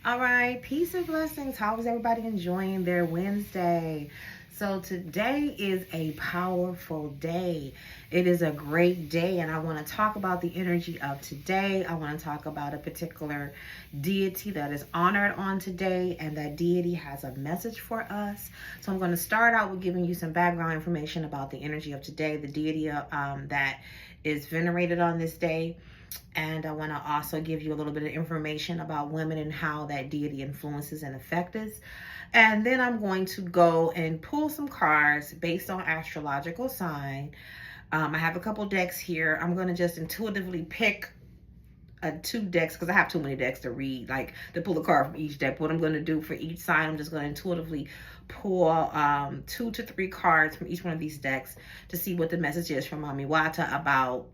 All right, peace and blessings. How is everybody enjoying their Wednesday? So today is a powerful day. It is a great day, and I want to talk about the energy of today. I want to talk about a particular deity that is honored on today, and that deity has a message for us. So I'm going to start out with giving you some background information about the energy of today, the deity that is venerated on this day. And I want to also give you a little bit of information about women and how that deity influences and affects us. And then I'm going to go and pull some cards based on astrological sign. I have a couple decks here. I'm going to just intuitively pick two decks because I have too many decks to read, like to pull a card from each deck. What I'm going to do for each sign, I'm just going to intuitively pull 2 to 3 cards from each one of these decks to see what the message is from Mami Wata about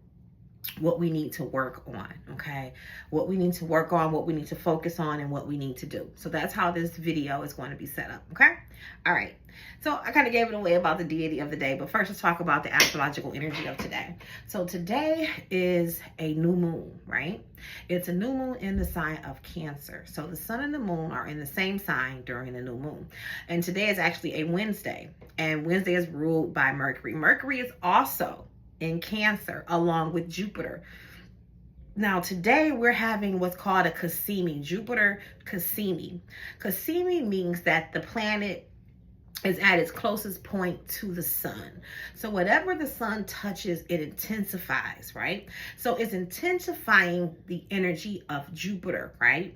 what we need to work on, okay? What we need to work on, what we need to focus on, and what we need to do. So that's how this video is going to be set up, okay? All right. So I kind of gave it away about the deity of the day, but first let's talk about the astrological energy of today. So today is a new moon, right? It's a new moon in the sign of Cancer. So the sun and the moon are in the same sign during the new moon. And today is actually a Wednesday, and Wednesday is ruled by Mercury. Mercury is also in Cancer along with Jupiter. Now today we're having what's called a Cassimi, Jupiter Cassimi. Cassimi means that the planet is at its closest point to the sun. So whatever the sun touches, it intensifies, right? So it's intensifying the energy of Jupiter, right?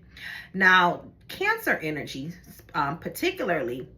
Now Cancer energy, particularly,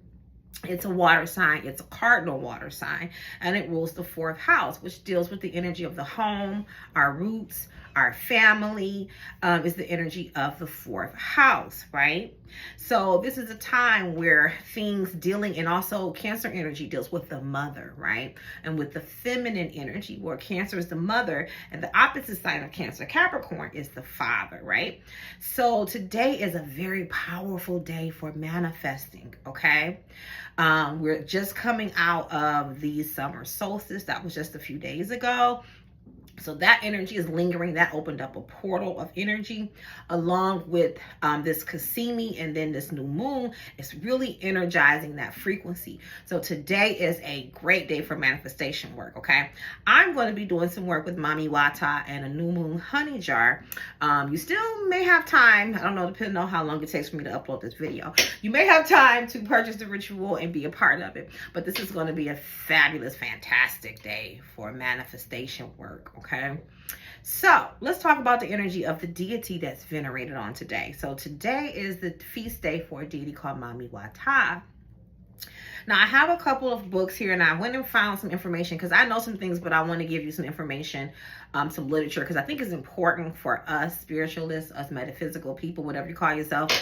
it's a water sign. It's a cardinal water sign, and it rules the 4th house, which deals with the energy of the home, our roots, our family, is the energy of the 4th house, right? So this is a time where things dealing, and also Cancer energy deals with the mother, right? And with the feminine energy, where Cancer is the mother, and the opposite sign of Cancer, Capricorn, is the father, right? So today is a very powerful day for manifesting, okay? We're just coming out of the summer solstice. That was just a few days ago. So that energy is lingering. That opened up a portal of energy along with this Cassimi, and then this new moon. It's really energizing that frequency. So today is a great day for manifestation work, okay? I'm going to be doing some work with Mami Wata and a new moon honey jar. You still may have time. I don't know, depending on how long it takes for me to upload this video. You may have time to purchase the ritual and be a part of it. But this is going to be a fabulous, fantastic day for manifestation work, okay? So let's talk about the energy of the deity that's venerated on today. So today is the feast day for a deity called Mami Wata. Now, I have a couple of books here, and I went and found some information because I know some things, but I want to give you some information, some literature, because I think it's important for us spiritualists, us metaphysical people, whatever you call yourself,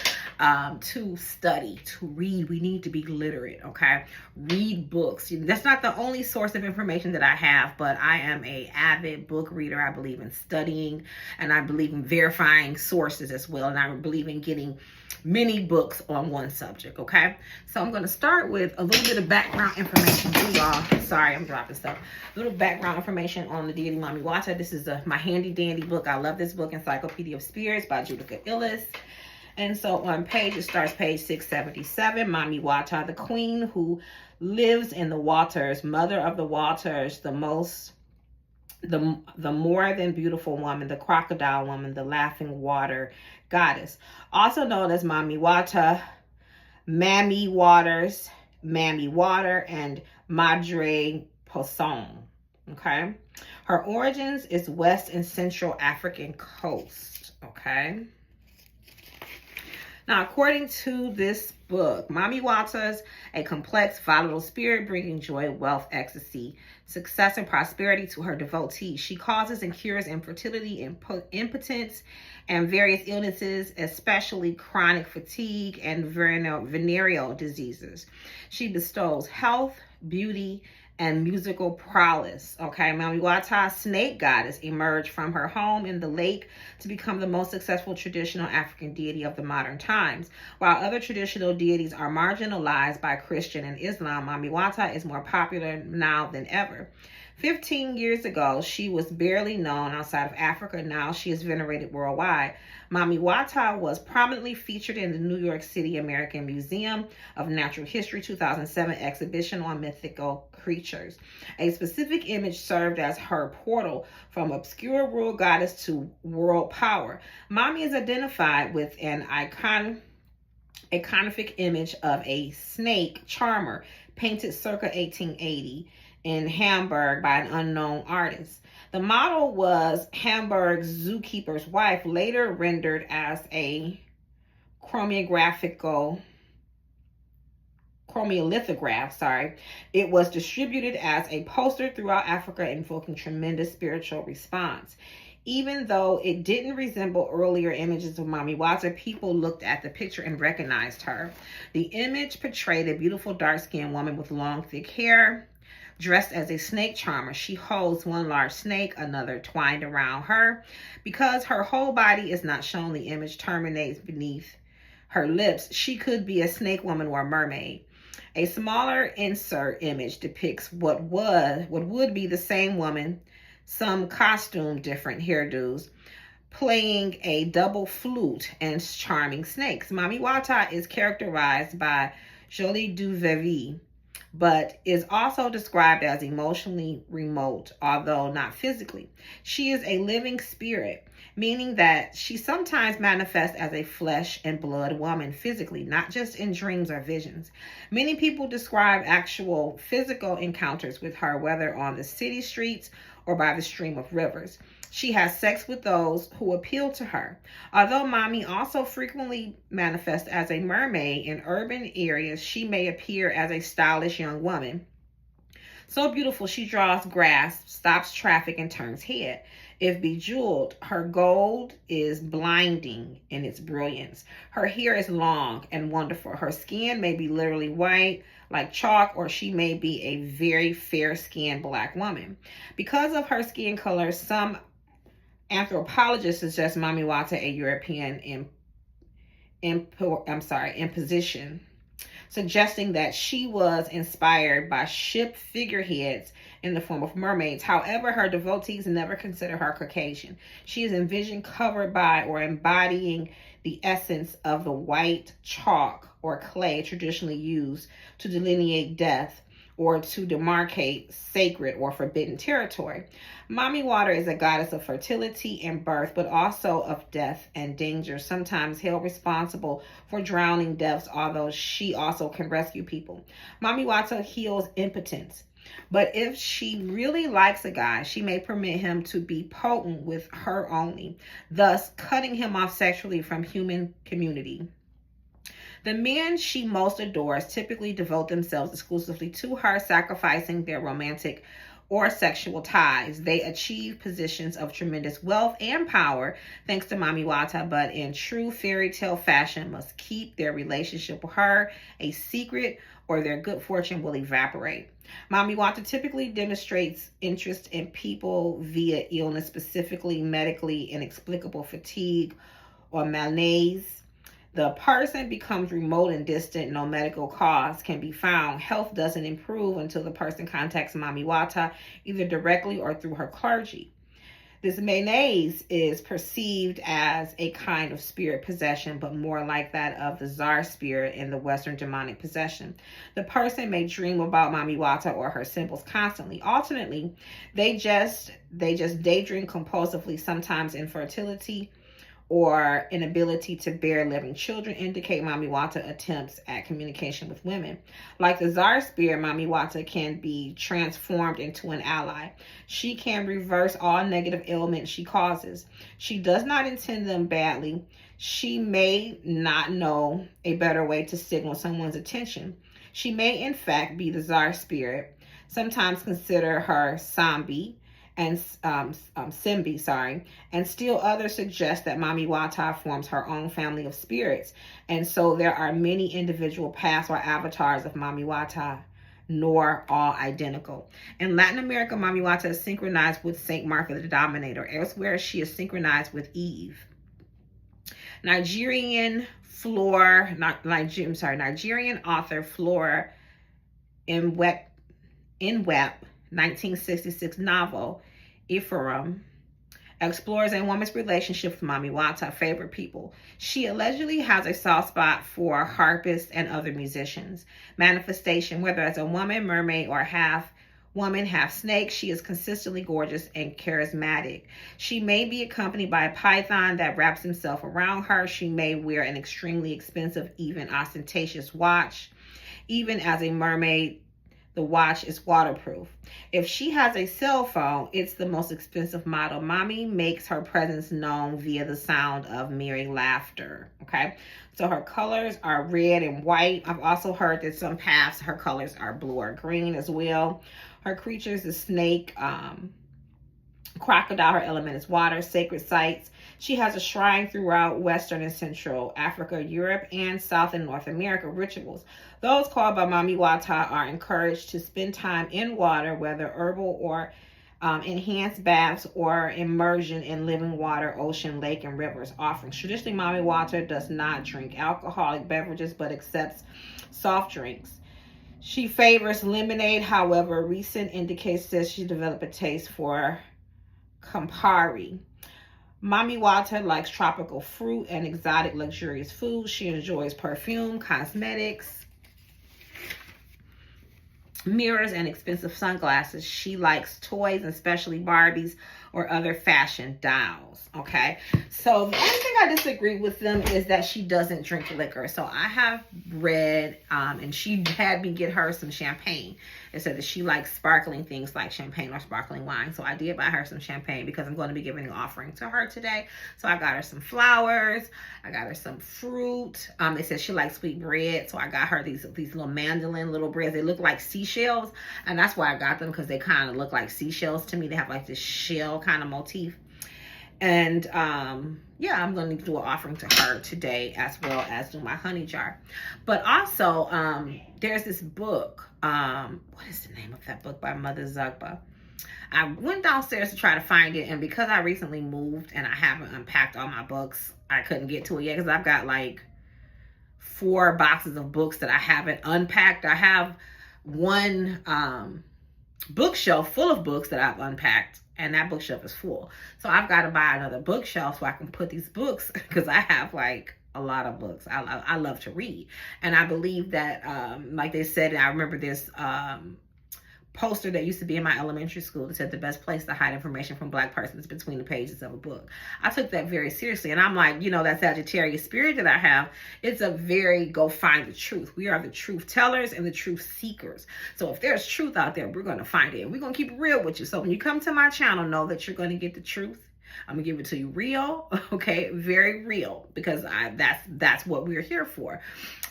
to study, to read. We need to be literate, okay? Read books. That's not the only source of information that I have, but I am an avid book reader. I believe in studying, and I believe in verifying sources as well, and I believe in getting many books on one subject, okay? So I'm going to start with a little bit of background information for y'all. Sorry, I'm dropping stuff. A little background information on the deity Mami Wata. This is my handy dandy book. I love this book, Encyclopedia of Spirits by Judica Illes. And so on it starts page 677. Mami Wata, the queen who lives in the waters, mother of the waters, the more than beautiful woman, the crocodile woman, the laughing water goddess, also known as Mami Wata, Mammy Waters, Mammy Water, and Madre Poisson. Okay, her origins is West and Central African coast. Okay. Now, according to this book, Mami Wata's a complex, volatile spirit bringing joy, wealth, ecstasy, success, and prosperity to her devotees. She causes and cures infertility, impotence, and various illnesses, especially chronic fatigue and venereal diseases. She bestows health, beauty, and musical prowess. Okay, Mami Wata's snake goddess emerged from her home in the lake to become the most successful traditional African deity of the modern times. While other traditional deities are marginalized by Christian and Islam, Mami Wata is more popular now than ever. 15 years ago, she was barely known outside of Africa. Now she is venerated worldwide. Mami Wata was prominently featured in the New York City American Museum of Natural History 2007 exhibition on mythical creatures. A specific image served as her portal from obscure world goddess to world power. Mami is identified with an iconic image of a snake charmer painted circa 1880 in Hamburg by an unknown artist. The model was Hamburg's zookeeper's wife, later rendered as a chromiolithograph. It was distributed as a poster throughout Africa, invoking tremendous spiritual response. Even though it didn't resemble earlier images of Mami Wata, people looked at the picture and recognized her. The image portrayed a beautiful dark-skinned woman with long, thick hair, dressed as a snake charmer. She holds one large snake, another twined around her. Because her whole body is not shown, the image terminates beneath her lips. She could be a snake woman or a mermaid. A smaller insert image depicts what would be the same woman, some costume, different hairdos, playing a double flute and charming snakes. Mami Wata is characterized by jolie du vivre, but is also described as emotionally remote, although not physically. She is a living spirit, meaning that she sometimes manifests as a flesh and blood woman physically, not just in dreams or visions. Many people describe actual physical encounters with her, whether on the city streets or by the stream of rivers. She has sex with those who appeal to her. Although Mami also frequently manifests as a mermaid in urban areas, she may appear as a stylish young woman. So beautiful, she draws grasp, stops traffic, and turns head. If bejeweled, her gold is blinding in its brilliance. Her hair is long and wonderful. Her skin may be literally white, like chalk, or she may be a very fair-skinned black woman. Because of her skin color, some anthropologists suggest Mami Wata a European imposition, suggesting that she was inspired by ship figureheads in the form of mermaids. However, her devotees never consider her Caucasian. She is envisioned covered by or embodying the essence of the white chalk or clay traditionally used to delineate death or to demarcate sacred or forbidden territory. Mami Wata is a goddess of fertility and birth, but also of death and danger, sometimes held responsible for drowning deaths, although she also can rescue people. Mami Wata heals impotence, but if she really likes a guy, she may permit him to be potent with her only, thus cutting him off sexually from human community. The men she most adores typically devote themselves exclusively to her, sacrificing their romantic or sexual ties. They achieve positions of tremendous wealth and power thanks to Mami Wata, but in true fairy tale fashion must keep their relationship with her a secret or their good fortune will evaporate. Mami Wata typically demonstrates interest in people via illness, specifically medically inexplicable fatigue or malaise. The person becomes remote and distant. No medical cause can be found. Health doesn't improve until the person contacts Mami Wata, either directly or through her clergy. This malaise is perceived as a kind of spirit possession, but more like that of the Tsar spirit in the Western demonic possession. The person may dream about Mami Wata or her symbols constantly. Alternately, they just daydream compulsively, sometimes infertility or inability to bear living children indicate Mami Wata attempts at communication with women. Like the Tsar spirit, Mami Wata can be transformed into an ally. She can reverse all negative ailments she causes. She does not intend them badly. She may not know a better way to signal someone's attention. She may, in fact, be the Tsar spirit. Sometimes consider her Sambi and Simbi, and still others suggest that Mami Wata forms her own family of spirits. And so there are many individual paths or avatars of Mami Wata, nor all identical. In Latin America, Mami Wata is synchronized with Saint Martha the Dominator. Elsewhere, she is synchronized with Eve. Nigerian author Flora Nwep 1966 novel, Ephraim, explores a woman's relationship with Mami Wata, favorite people. She allegedly has a soft spot for harpists and other musicians. Manifestation, whether as a woman, mermaid, or half woman, half snake, she is consistently gorgeous and charismatic. She may be accompanied by a python that wraps himself around her. She may wear an extremely expensive, even ostentatious watch. Even as a mermaid, the watch is waterproof. If she has a cell phone, it's the most expensive model. Mami makes her presence known via the sound of merry laughter. Okay, so her colors are red and white. I've also heard that some paths, her colors are blue or green as well. Her creatures is snake, crocodile. Her element is water. Sacred sites. She has a shrine throughout Western and Central Africa, Europe, and South and North America. Rituals. Those called by Mami Wata are encouraged to spend time in water, whether herbal or enhanced baths or immersion in living water, ocean, lake, and rivers. Offerings. Traditionally, Mami Wata does not drink alcoholic beverages but accepts soft drinks. She favors lemonade. However, recent indicates that she developed a taste for Campari. Mami Wata likes tropical fruit and exotic luxurious food. She enjoys perfume, cosmetics, mirrors, and expensive sunglasses. She likes toys, and especially Barbies or other fashion dolls. Okay, so the only thing I disagree with them is that she doesn't drink liquor. So I have read, and she had me get her some champagne. It said that she likes sparkling things like champagne or sparkling wine. So I did buy her some champagne because I'm going to be giving an offering to her today. So I got her some flowers. I got her some fruit. It says she likes sweet bread. So I got her these little mandolin little breads. They look like seashells. And that's why I got them, because they kind of look like seashells to me. They have like this shell kind of motif. And yeah, I'm going to do an offering to her today, as well as do my honey jar. But also, there's this book. What is the name of that book by Mother Zugba? I went downstairs to try to find it, and because I recently moved and I haven't unpacked all my books, I couldn't get to it yet, because I've got like 4 boxes of books that I haven't unpacked. I have one bookshelf full of books that I've unpacked, and that bookshelf is full. So I've got to buy another bookshelf so I can put these books, because I have like a lot of books. I love to read. And I believe that, like they said, and I remember this poster that used to be in my elementary school that said the best place to hide information from Black persons between the pages of a book. I took that very seriously. And I'm like, you know, that Sagittarius spirit that I have, it's a very go find the truth. We are the truth tellers and the truth seekers. So if there's truth out there, we're going to find it. And we're going to keep it real with you. So when you come to my channel, know that you're going to get the truth. I'm gonna give it to you real, okay, very real, because that's what we're here for.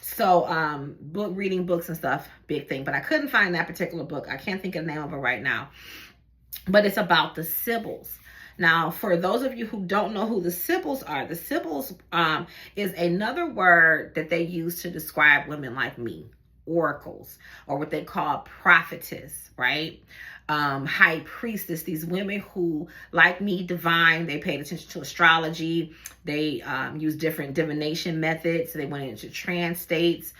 So reading books and stuff, big thing, but I couldn't find that particular book. I can't think of the name of it right now, but it's about the Sibyls. Now, for those of you who don't know who the Sibyls are, the Sibyls is another word that they use to describe women like me, oracles, or what they call prophetess, right? High priestess, these women who, like me, divine. They paid attention to astrology. They used different divination methods. They went into trance states.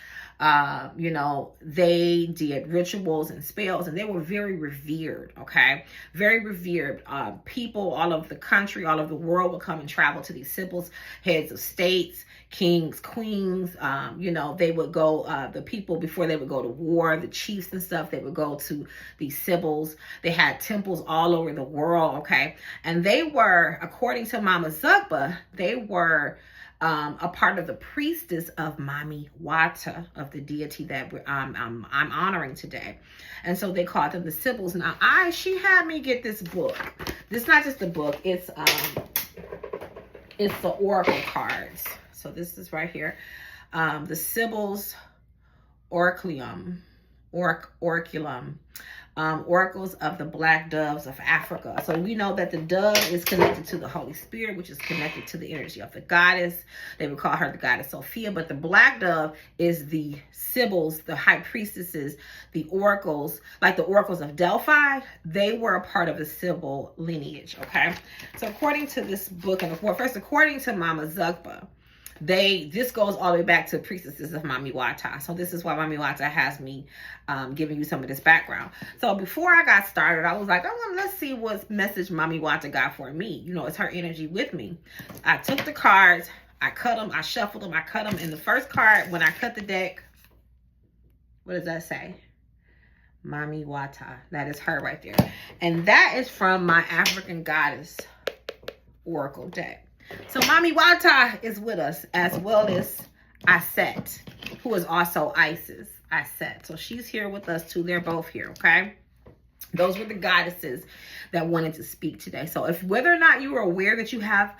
You know, they did rituals and spells, and they were very revered, okay? Very revered. People all over the country, all over the world would come and travel to these Sibyls, heads of states, kings, queens. You know, they would go, the people, before they would go to war, the chiefs and stuff, they would go to these Sibyls. They had temples all over the world, okay? And they were, according to Mama Zugba, they were a part of the priestess of Mami Wata, of the deity that I'm honoring today. And so they called them the Sibyls. Now, she had me get this book. This is not just a book. It's the oracle cards. So this is right here. The Sibyls Oraculum. Oracles of the Black Doves of Africa. So we know that the dove is connected to the Holy Spirit, which is connected to the energy of the goddess. They would call her the goddess Sophia, but the black dove is the Sibyls, the high priestesses, the oracles, like the oracles of Delphi. They were a part of the Sibyl lineage, okay? So according to this book, and first, according to Mama Zugba, This goes all the way back to priestesses of Mami Wata. So this is why Mami Wata has me giving you some of this background. So before I got started, I was like, let's see what message Mami Wata got for me. You know, it's her energy with me. I took the cards, I cut them, I shuffled them, I cut them. And the first card, when I cut the deck, what does that say? Mami Wata. That is her right there. And that is from my African Goddess Oracle deck. So Mami Wata is with us, as well as Aset, who is also Isis. Aset. So she's here with us too. They're both here, okay? Those were the goddesses that wanted to speak today. So if whether or not you are aware that you have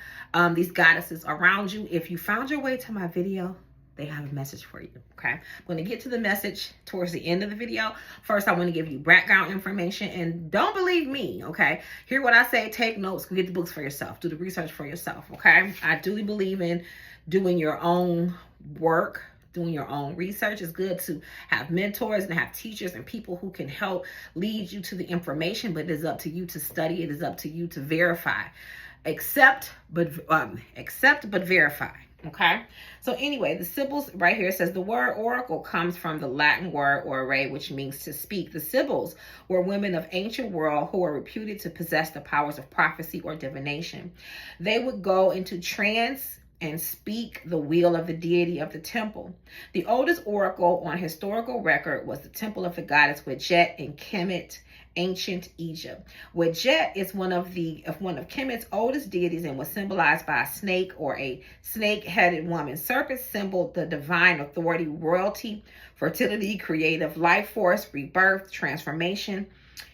these goddesses around you, if you found your way to my video, they have a message for you, okay? I'm going to get to the message towards the end of the video. First, I want to give you background information, and don't believe me, okay? Hear what I say, take notes, get the books for yourself, do the research for yourself, okay? I do believe in doing your own work, doing your own research. It's good to have mentors and have teachers and people who can help lead you to the information, but it is up to you to study. It is up to you to verify. Accept, but verify. Okay, so anyway, the Sibyls right here says the word oracle comes from the Latin word ore, which means to speak. The Sibyls were women of ancient world who were reputed to possess the powers of prophecy or divination. They would go into trance and speak the will of the deity of the temple. The oldest oracle on historical record was the temple of the goddess Wadjet in Kemet, ancient Egypt. Wadjet is one of Kemet's oldest deities and was symbolized by a snake or a snake-headed woman. Serpents symboled the divine authority, royalty, fertility, creative life force, rebirth, transformation,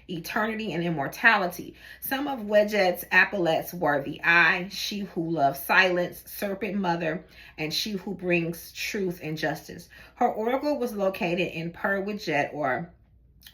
eternity, and immortality. Some of Wadjet's epithets were the eye, she who loves silence, serpent mother, and she who brings truth and justice. Her oracle was located in Per Wadjet, or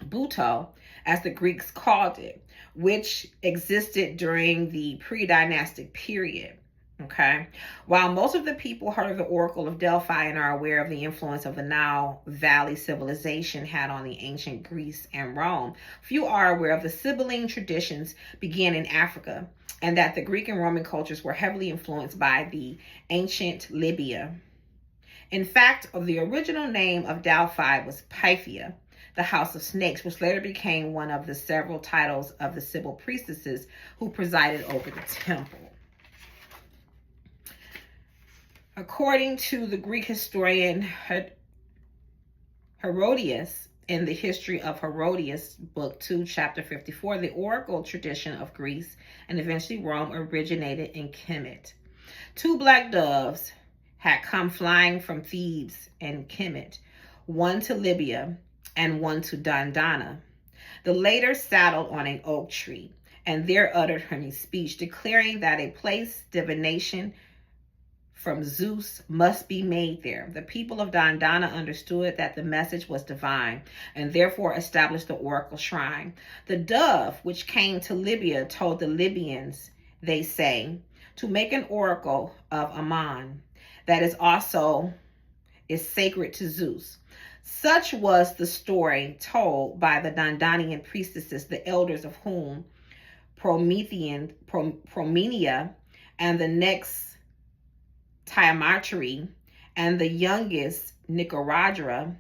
Buto, as the Greeks called it, which existed during the pre-dynastic period. Okay. While most of the people heard of the Oracle of Delphi and are aware of the influence of the Nile Valley civilization had on the ancient Greece and Rome, few are aware of the Sibylline traditions began in Africa, and that the Greek and Roman cultures were heavily influenced by the ancient Libya. In fact, the original name of Delphi was Pythia, the house of snakes, which later became one of the several titles of the Sibyl priestesses who presided over the temple. According to the Greek historian Herodotus, in the History of Herodotus, Book 2, Chapter 54, the oracle tradition of Greece and eventually Rome originated in Kemet. 2 black doves had come flying from Thebes and Kemet, one to Libya and one to Dandana. The later settled on an oak tree, and there uttered her speech, declaring that a place divination from Zeus must be made there. The people of Dandana understood that the message was divine, and therefore established the oracle shrine. The dove, which came to Libya, told the Libyans, they say, to make an oracle of Ammon that is sacred to Zeus. Such was the story told by the Dandanian priestesses, the elders of whom Promethea and the next Tiamatri and the youngest Nicaradra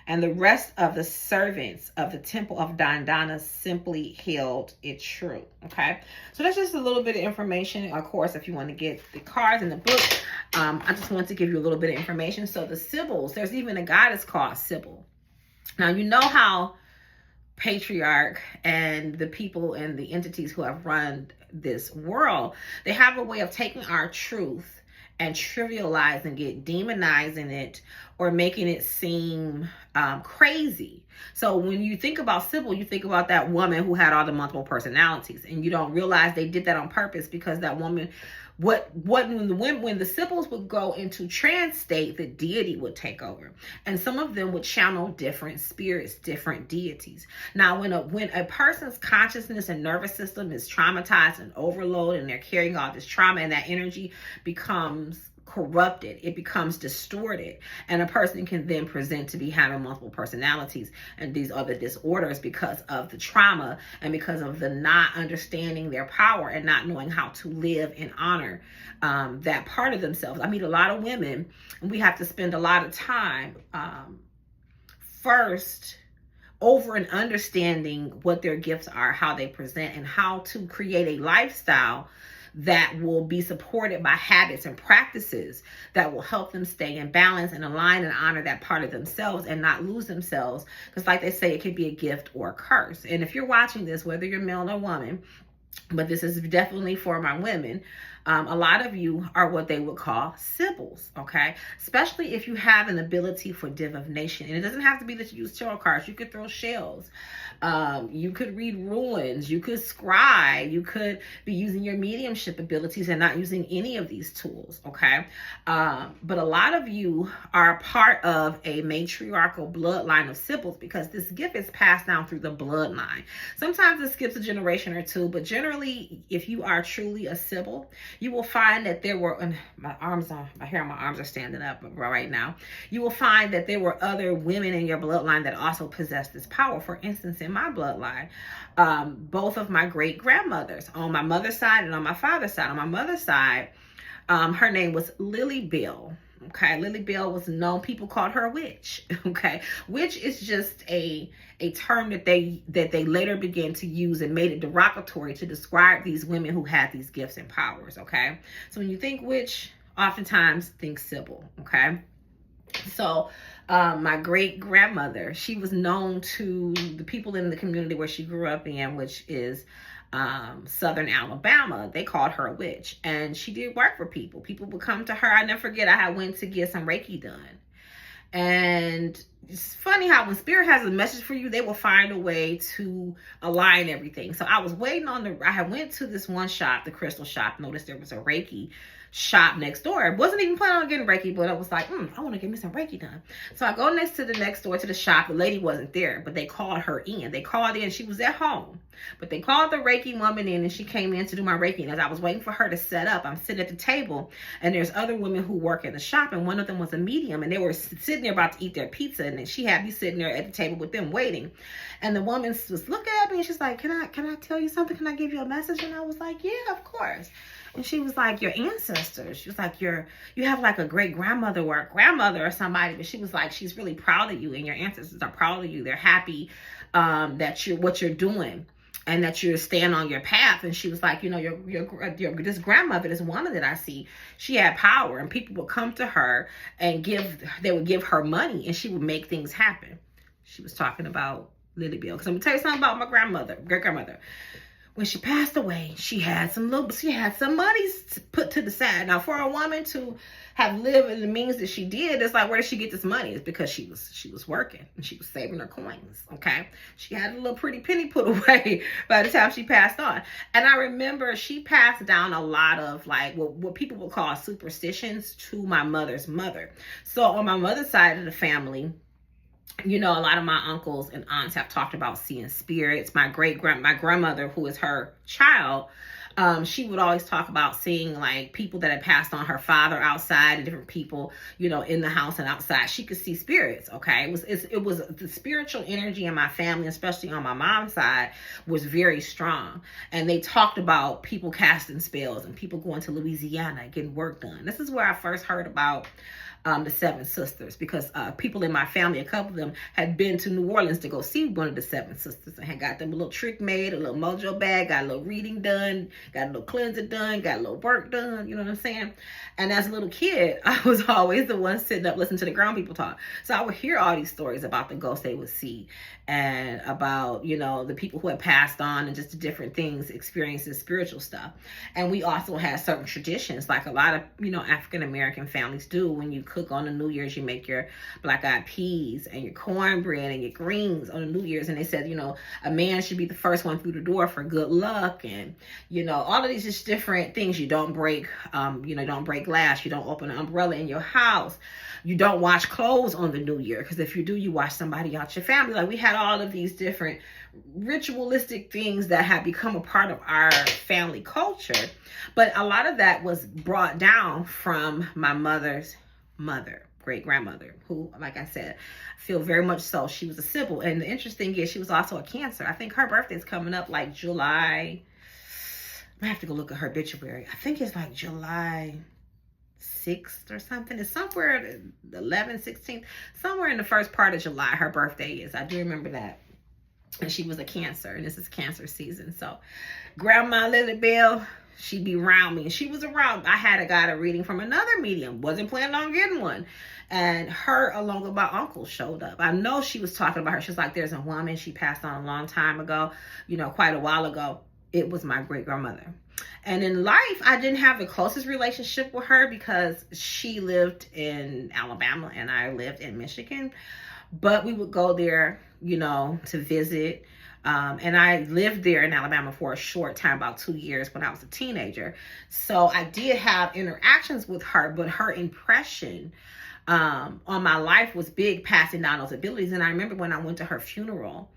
and the rest of the servants of the temple of Dandana simply held it true. Okay, so that's just a little bit of information. Of course, if you want to get the cards in the book, I just want to give you a little bit of information. So the Sibyls, there's even a goddess called Sibyl. Now, you know how patriarch and the people and the entities who have run this world, they have a way of taking our truth and trivializing it, demonizing it, or making it seem crazy. So when you think about Sibyl, you think about that woman who had all the multiple personalities, and you don't realize they did that on purpose, because that woman, when the Sibyls would go into trance state, the deity would take over, and some of them would channel different spirits, different deities. Now, when a person's consciousness and nervous system is traumatized and overloaded, and they're carrying all this trauma, and that energy becomes corrupted, it becomes distorted, and a person can then present to be having multiple personalities and these other disorders because of the trauma and because of the not understanding their power and not knowing how to live and honor that part of themselves. I meet a lot of women, and we have to spend a lot of time first over and understanding what their gifts are, how they present, and how to create a lifestyle that will be supported by habits and practices that will help them stay in balance and align and honor that part of themselves and not lose themselves. Because like they say, it could be a gift or a curse. And if you're watching this, whether you're male or woman, but this is definitely for my women, a lot of you are what they would call sibyls, okay? Especially if you have an ability for divination. And it doesn't have to be that you use tarot cards. You could throw shells. You could read runes. You could scry. You could be using your mediumship abilities and not using any of these tools, okay? But a lot of you are part of a matriarchal bloodline of sibyls because this gift is passed down through the bloodline. Sometimes it skips a generation or two, but generally, if you are truly a sibyl, you will find that there were, and my arms are standing up right now. You will find that there were other women in your bloodline that also possessed this power. For instance, in my bloodline, both of my great grandmothers on my mother's side and on my father's side. On my mother's side, her name was Lily Bill. Okay, Lily Bill was known, people called her a witch. Okay, witch is just a term that they later began to use and made it derogatory to describe these women who had these gifts and powers. Okay, so when you think witch, oftentimes think sibyl. Okay, so my great grandmother, she was known to the people in the community where she grew up in, which is Southern Alabama. They called her a witch, and she did work for people. People would come to her. I never forget, I had went to get some Reiki done, and it's funny how when spirit has a message for you, they will find a way to align everything. So I was waiting on I had went to this one shop, the crystal shop, noticed there was a Reiki shop next door. I wasn't even planning on getting Reiki, but I was like, I want to get me some Reiki done. So I go next door to the shop. The lady wasn't there, but they called her in. They called in. She was at home, but they called the Reiki woman in, and she came in to do my Reiki. And as I was waiting for her to set up, I'm sitting at the table, and there's other women who work in the shop, and one of them was a medium, and they were sitting there about to eat their pizza, and then she had me sitting there at the table with them waiting. And the woman was looking at me, and she's like, can I tell you something? Can I give you a message? And I was like, yeah, of course. And she was like, your ancestors. She was like, you have like a great grandmother or a grandmother or somebody. But she was like, she's really proud of you, and your ancestors are proud of you. They're happy that what you're doing and that you're staying on your path. And she was like, this grandmother, this woman that I see, she had power, and people would come to her and they would give her money, and she would make things happen. She was talking about Lily Bill. Because I'm gonna tell you something about my great grandmother. When she passed away, she had some money put to the side. Now, for a woman to have lived in the means that she did, it's like, where did she get this money? It's because she was working and she was saving her coins. Okay, she had a little pretty penny put away by the time she passed on. And I remember she passed down a lot of like what people would call superstitions to my mother's mother. So on my mother's side of the family, a lot of my uncles and aunts have talked about seeing spirits. My grandmother, who is her child, she would always talk about seeing like people that had passed on, her father outside and different people, in the house and outside. She could see spirits. Okay. It was the spiritual energy in my family, especially on my mom's side, was very strong. And they talked about people casting spells and people going to Louisiana getting work done. This is where I first heard about the Seven Sisters, because people in my family, a couple of them had been to New Orleans to go see one of the Seven Sisters and had got them a little trick made, a little mojo bag, got a little reading done, got a little cleanser done, got a little work done, you know what I'm saying? And as a little kid, I was always the one sitting up listening to the ground people talk. So I would hear all these stories about the ghosts they would see and about, the people who had passed on and just the different things, experiencing spiritual stuff. And we also had certain traditions, like a lot of, African-American families do. When you cook on the New Year's. You make your black-eyed peas and your cornbread and your greens on the New Year's. And they said, you know, a man should be the first one through the door for good luck. And, you know, all of these just different things. You don't break, don't break glass. You don't open an umbrella in your house. You don't wash clothes on the New Year, because if you do, you wash somebody out your family. Like, we had all of these different ritualistic things that had become a part of our family culture. But a lot of that was brought down from my mother's mother, great grandmother, who, like I said, I feel very much so. She was a Sybil. And the interesting is she was also a Cancer. I think her birthday is coming up like July. I have to go look at her obituary. I think it's like July 6th or something. It's somewhere the 11th, 16th, somewhere in the first part of July her birthday is. I do remember that. And she was a Cancer, and this is Cancer season. So Grandma Lily Bell, she'd be around me, and she was around. I got a reading from another medium, wasn't planning on getting one, and her along with my uncle showed up. I know she was talking about her. She's like, there's a woman, she passed on a long time ago, you know, quite a while ago. It was my great grandmother. And in life, I didn't have the closest relationship with her because she lived in Alabama and I lived in Michigan. But we would go there, you know, to visit. And I lived there in Alabama for a short time, about 2 years when I was a teenager. So I did have interactions with her, but her impression on my life was big, passing down those abilities. And I remember when I went to her funeral,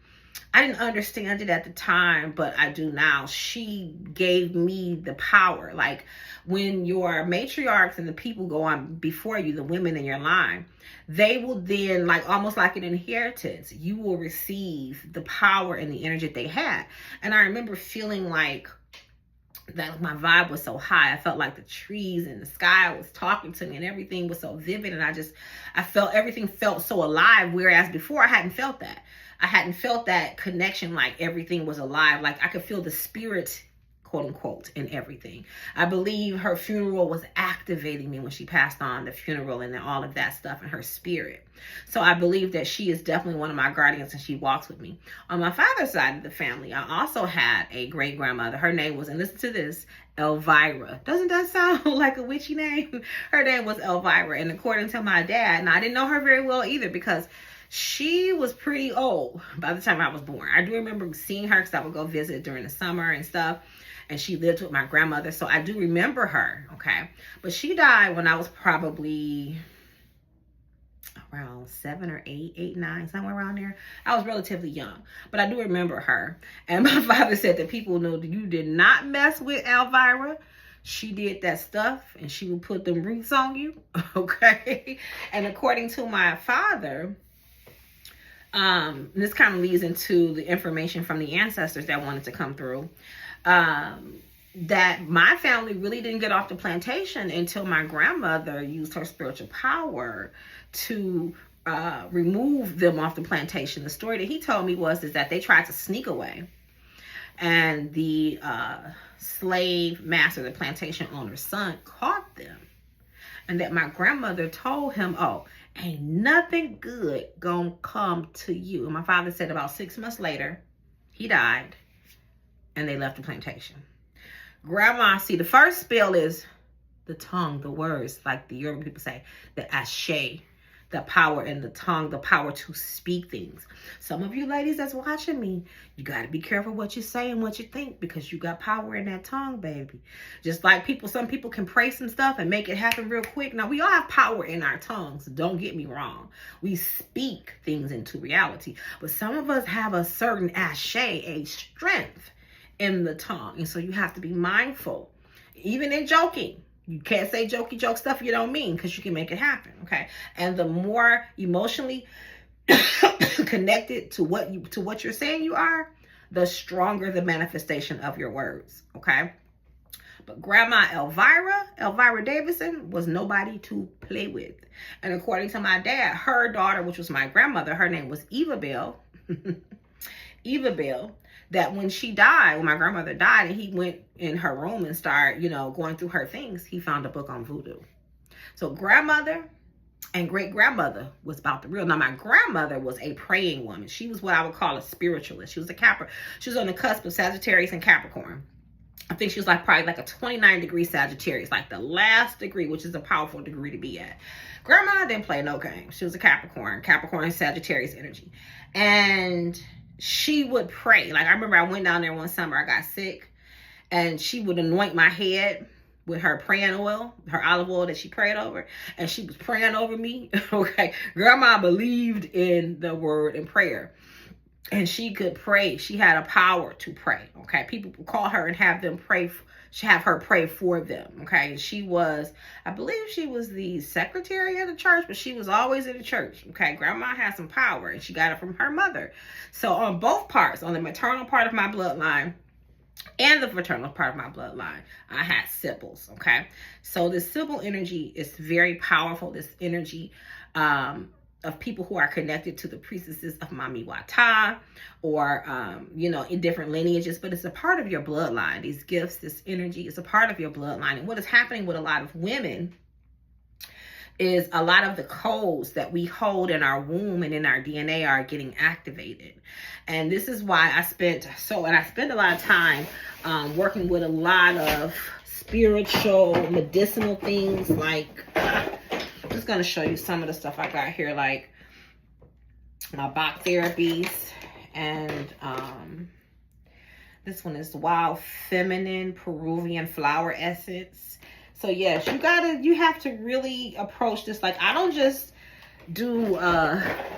I didn't understand it at the time, but I do now. She gave me the power. Like, when your matriarchs and the people go on before you, the women in your line, they will then, like, almost like an inheritance, you will receive the power and the energy that they had. And I remember feeling like that my vibe was so high. I felt like the trees and the sky was talking to me and everything was so vivid. And I felt everything felt so alive. Whereas before I hadn't felt that. I hadn't felt that connection, like everything was alive. Like I could feel the spirit, quote unquote, in everything. I believe her funeral was activating me when she passed on, the funeral and all of that stuff, and her spirit. So I believe that she is definitely one of my guardians and she walks with me. On my father's side of the family, I also had a great grandmother. Her name was, and listen to this, Elvira. Doesn't that sound like a witchy name? Her name was Elvira. And according to my dad, and I didn't know her very well either because she was pretty old by the time I was born. I do remember seeing her because I would go visit during the summer and stuff. And she lived with my grandmother. So I do remember her, okay? But she died when I was probably around 7 or 8, 9, somewhere around there. I was relatively young. But I do remember her. And my father said that people knew that you did not mess with Elvira. She did that stuff and she would put them roots on you, okay? And according to my father, this kind of leads into the information from the ancestors that wanted to come through, that my family really didn't get off the plantation until my grandmother used her spiritual power to remove them off the plantation. The story that he told me is that they tried to sneak away, and the slave master, the plantation owner's son, caught them, and that my grandmother told him, oh, ain't nothing good gonna come to you. And my father said about 6 months later, he died and they left the plantation. Grandma, see, the first spell is the tongue, the words, like the Yoruba people say, the ashe, the power in the tongue, the power to speak things. Some of you ladies that's watching me, you got to be careful what you say and what you think, because you got power in that tongue, baby. Just like some people can pray some stuff and make it happen real quick. Now, we all have power in our tongues. Don't get me wrong. We speak things into reality. But some of us have a certain ashe, a strength in the tongue. And so you have to be mindful, even in joking. You can't say jokey joke stuff you don't mean, because you can make it happen, okay? And the more emotionally connected to what you're saying you are, the stronger the manifestation of your words, okay? But Grandma Elvira Davidson, was nobody to play with. And according to my dad, her daughter, which was my grandmother, her name was Eva Bell. Eva Bell. That when she died, when my grandmother died, and he went in her room and started, going through her things, he found a book on voodoo. So grandmother and great grandmother was about the real. Now, my grandmother was a praying woman. She was what I would call a spiritualist. She was a Capra. She was on the cusp of Sagittarius and Capricorn. I think she was like probably like a 29-degree Sagittarius, like the last degree, which is a powerful degree to be at. Grandma didn't play no games. She was a Capricorn Sagittarius energy. And she would pray. Like I remember I went down there one summer, I got sick, and she would anoint my head with her praying oil, her olive oil that she prayed over, and she was praying over me. Okay. Grandma believed in the word and prayer. And she could pray. She had a power to pray. Okay. People would call her and have them pray. Have her pray for them. Okay. And she was, I believe she was the secretary of the church, but she was always in the church. Okay. Grandma had some power and she got it from her mother. So on both parts, on the maternal part of my bloodline and the fraternal part of my bloodline, I had sibyls. Okay. So this sibyl energy is very powerful. This energy, of people who are connected to the priestesses of Mami Wata, or, in different lineages, but it's a part of your bloodline. These gifts, this energy is a part of your bloodline. And what is happening with a lot of women is a lot of the codes that we hold in our womb and in our DNA are getting activated. And this is why I spend a lot of time working with a lot of spiritual, medicinal things like, I'm just going to show you some of the stuff I got here, like my Bach therapies, and this one is Wild Feminine Peruvian Flower Essence. So yes, you have to really approach this. Like I don't just do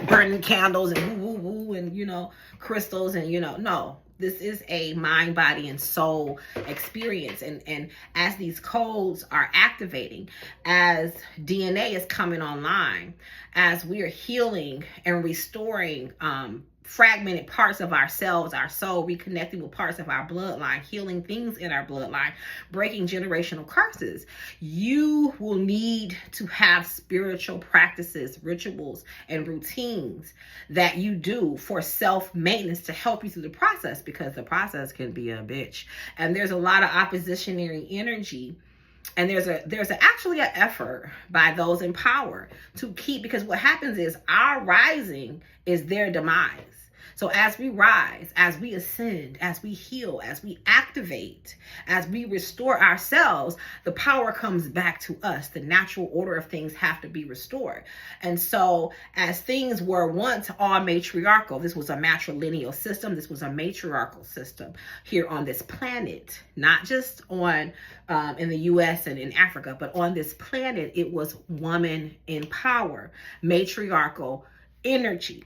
burning candles and woo woo woo and crystals and no. This is a mind, body, and soul experience. And as these codes are activating, as DNA is coming online, as we are healing and restoring fragmented parts of ourselves, our soul, reconnecting with parts of our bloodline, healing things in our bloodline, breaking generational curses, you will need to have spiritual practices, rituals, and routines that you do for self-maintenance to help you through the process, because the process can be a bitch. And there's a lot of oppositionary energy. And there's actually an effort by those in power to keep, because what happens is our rising is their demise. So as we rise, as we ascend, as we heal, as we activate, as we restore ourselves, the power comes back to us. The natural order of things have to be restored. And so as things were once all matriarchal, this was a matrilineal system. This was a matriarchal system here on this planet, not just on in the US and in Africa, but on this planet, it was woman in power, matriarchal energy.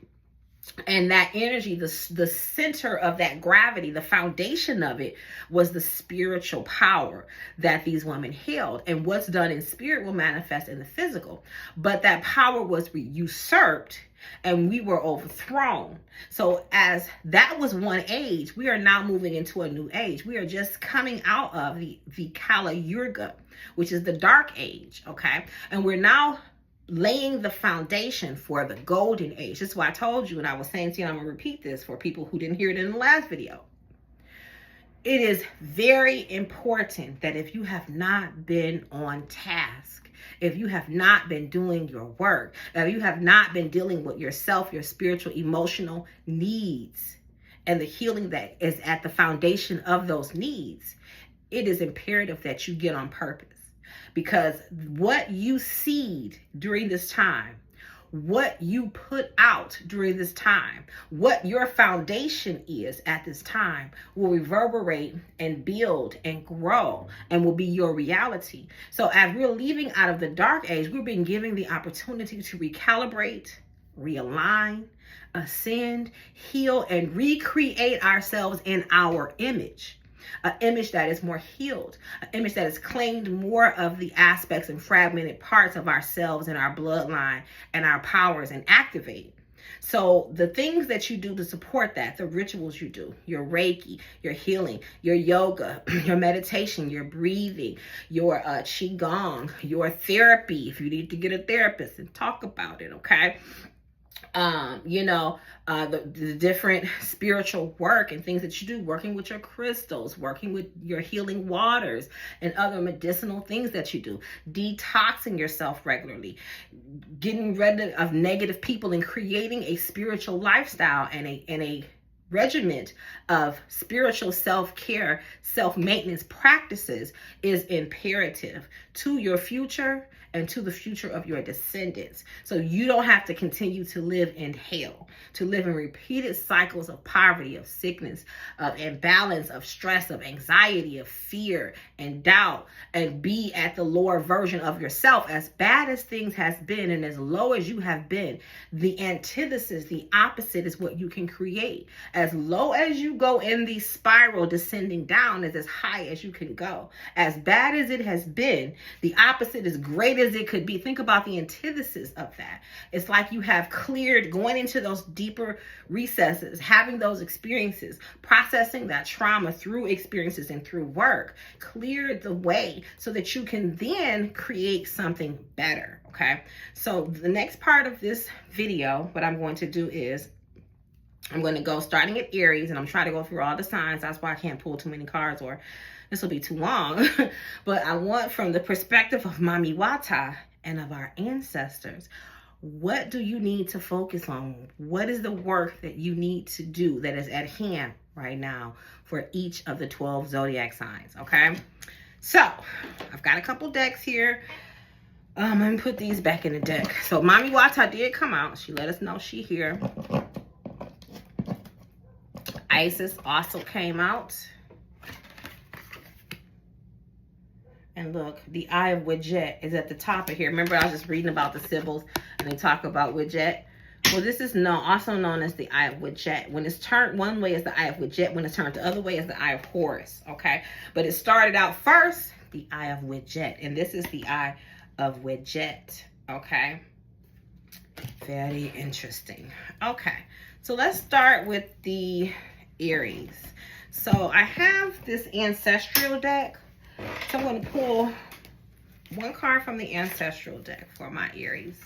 And that energy, the center of that gravity, the foundation of it was the spiritual power that these women held. And what's done in spirit will manifest in the physical. But that power was usurped and we were overthrown. So as that was one age, we are now moving into a new age. We are just coming out of the Kala Yuga, which is the dark age, okay? And we're now laying the foundation for the golden age. That's why I told you, and I was saying to you, and I'm going to repeat this for people who didn't hear it in the last video. It is very important that if you have not been on task, if you have not been doing your work, if you have not been dealing with yourself, your spiritual, emotional needs, and the healing that is at the foundation of those needs, it is imperative that you get on purpose. Because what you seed during this time, what you put out during this time, what your foundation is at this time will reverberate and build and grow and will be your reality. So as we're leaving out of the dark age, we're being given the opportunity to recalibrate, realign, ascend, heal, and recreate ourselves in our image. An image that is more healed, an image that has claimed more of the aspects and fragmented parts of ourselves and our bloodline and our powers and activate. So the things that you do to support that, the rituals you do, your Reiki, your healing, your yoga, your meditation, your breathing, your Qigong, your therapy, if you need to get a therapist and talk about it, okay? The different spiritual work and things that you do, working with your crystals, working with your healing waters and other medicinal things that you do, detoxing yourself regularly, getting rid of negative people and creating a spiritual lifestyle and a regiment of spiritual self-care, self-maintenance practices is imperative to your future and to the future of your descendants. So you don't have to continue to live in hell, to live in repeated cycles of poverty, of sickness, of imbalance, of stress, of anxiety, of fear and doubt, and be at the lower version of yourself. As bad as things has been and as low as you have been, the antithesis, the opposite is what you can create. As low as you go in the spiral descending down is as high as you can go. As bad as it has been, the opposite is great as it could be. Think about the antithesis of that. It's like you have cleared, going into those deeper recesses, having those experiences, processing that trauma through experiences and through work, cleared the way so that you can then create something better. Okay, so the next part of this video, what I'm going to do is I'm going to go starting at Aries, and I'm trying to go through all the signs. That's why I can't pull too many cards, or this will be too long. But I want, from the perspective of Mami Wata and of our ancestors, what do you need to focus on? What is the work that you need to do that is at hand right now for each of the 12 zodiac signs? Okay, so I've got a couple decks here. Let me put these back in the deck. So Mami Wata did come out. She let us know she here. Isis also came out. And look, the Eye of Wadjet is at the top of here. Remember, I was just reading about the symbols and they talk about Wadjet. Well, this is also known as the Eye of Wadjet. When it's turned one way is the Eye of Wadjet. When it's turned the other way is the Eye of Horus. Okay, but it started out first, the Eye of Wadjet, and this is the Eye of Wadjet. Okay, very interesting. Okay, so let's start with the Aries. So I have this ancestral deck. So I'm going to pull one card from the ancestral deck for my Aries.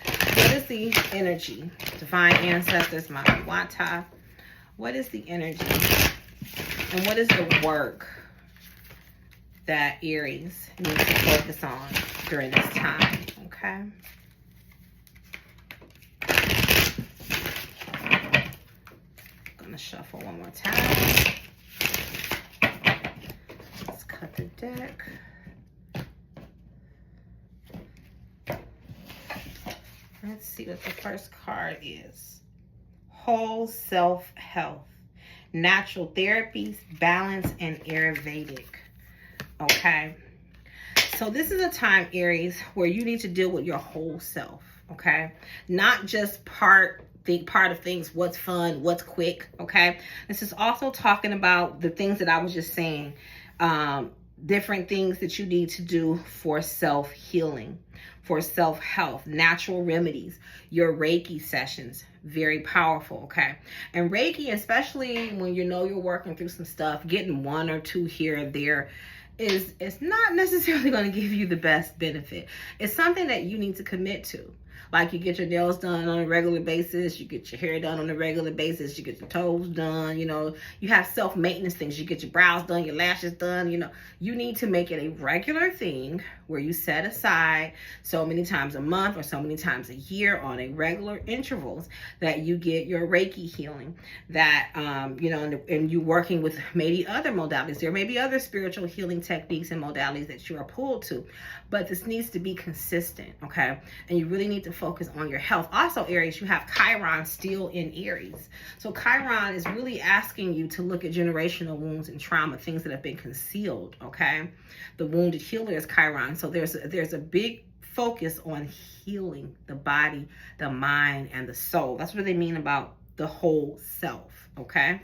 What is the energy? Divine ancestors, Mami Wata. What is the energy? And what is the work that Aries needs to focus on during this time? Okay. I'm going to shuffle one more time. Let's cut the deck. Let's see what the first card is. Whole self-health, natural therapies, balance, and Ayurvedic. Okay. So this is a time, Aries, where you need to deal with your whole self. Okay. Not just part of things, what's fun, what's quick. Okay. This is also talking about the things that I was just saying. Different things that you need to do for self-healing, for self-health, natural remedies, your Reiki sessions, very powerful, okay? And Reiki, especially when you know you're working through some stuff, getting one or two here or there is not necessarily going to give you the best benefit. It's something that you need to commit to. Like you get your nails done on a regular basis, you get your hair done on a regular basis, you get your toes done, you know, you have self-maintenance things, you get your brows done, your lashes done, you know, you need to make it a regular thing where you set aside so many times a month or so many times a year on a regular intervals that you get your Reiki healing, that, you know, and you working with maybe other modalities. There may be other spiritual healing techniques and modalities that you are pulled to, but this needs to be consistent, okay? And you really need to focus on your health. Also, Aries, you have Chiron still in Aries. So Chiron is really asking you to look at generational wounds and trauma, things that have been concealed, okay? The wounded healer is Chiron. So there's a big focus on healing the body, the mind, and the soul. That's what they mean about the whole self, okay?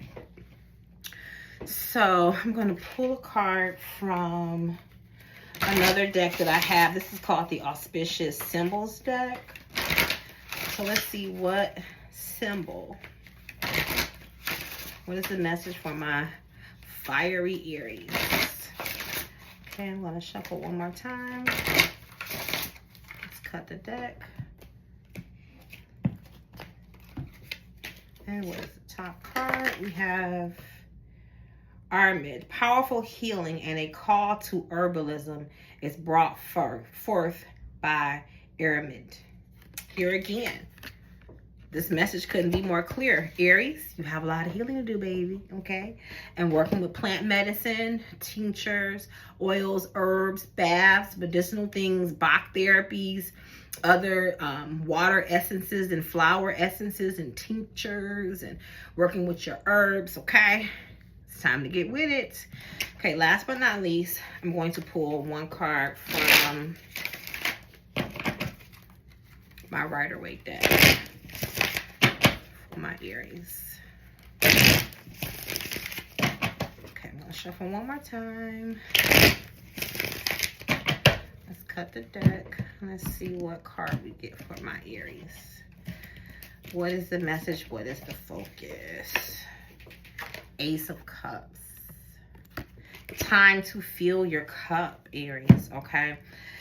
So I'm going to pull a card from another deck that I have. This is called the Auspicious Symbols deck. So let's see what symbol. What is the message for my fiery Aries? Okay, I'm going to shuffle one more time. Let's cut the deck. And what is the top card? We have Armid. Powerful healing and a call to herbalism is brought forth by Armid. Here again, This message couldn't be more clear. Aries, you have a lot of healing to do, baby, okay? And working with plant medicine, tinctures, oils, herbs, baths, medicinal things, Bach therapies, other water essences and flower essences and tinctures, and working with your herbs, okay? It's time to get with it. Okay, last but not least, I'm going to pull one card from my Rider-Waite deck for my Aries. Okay, I'm going to shuffle one more time. Let's cut the deck. Let's see what card we get for my Aries. What is the message? What is the focus? Ace of Cups. Time to fill your cup, Aries, okay?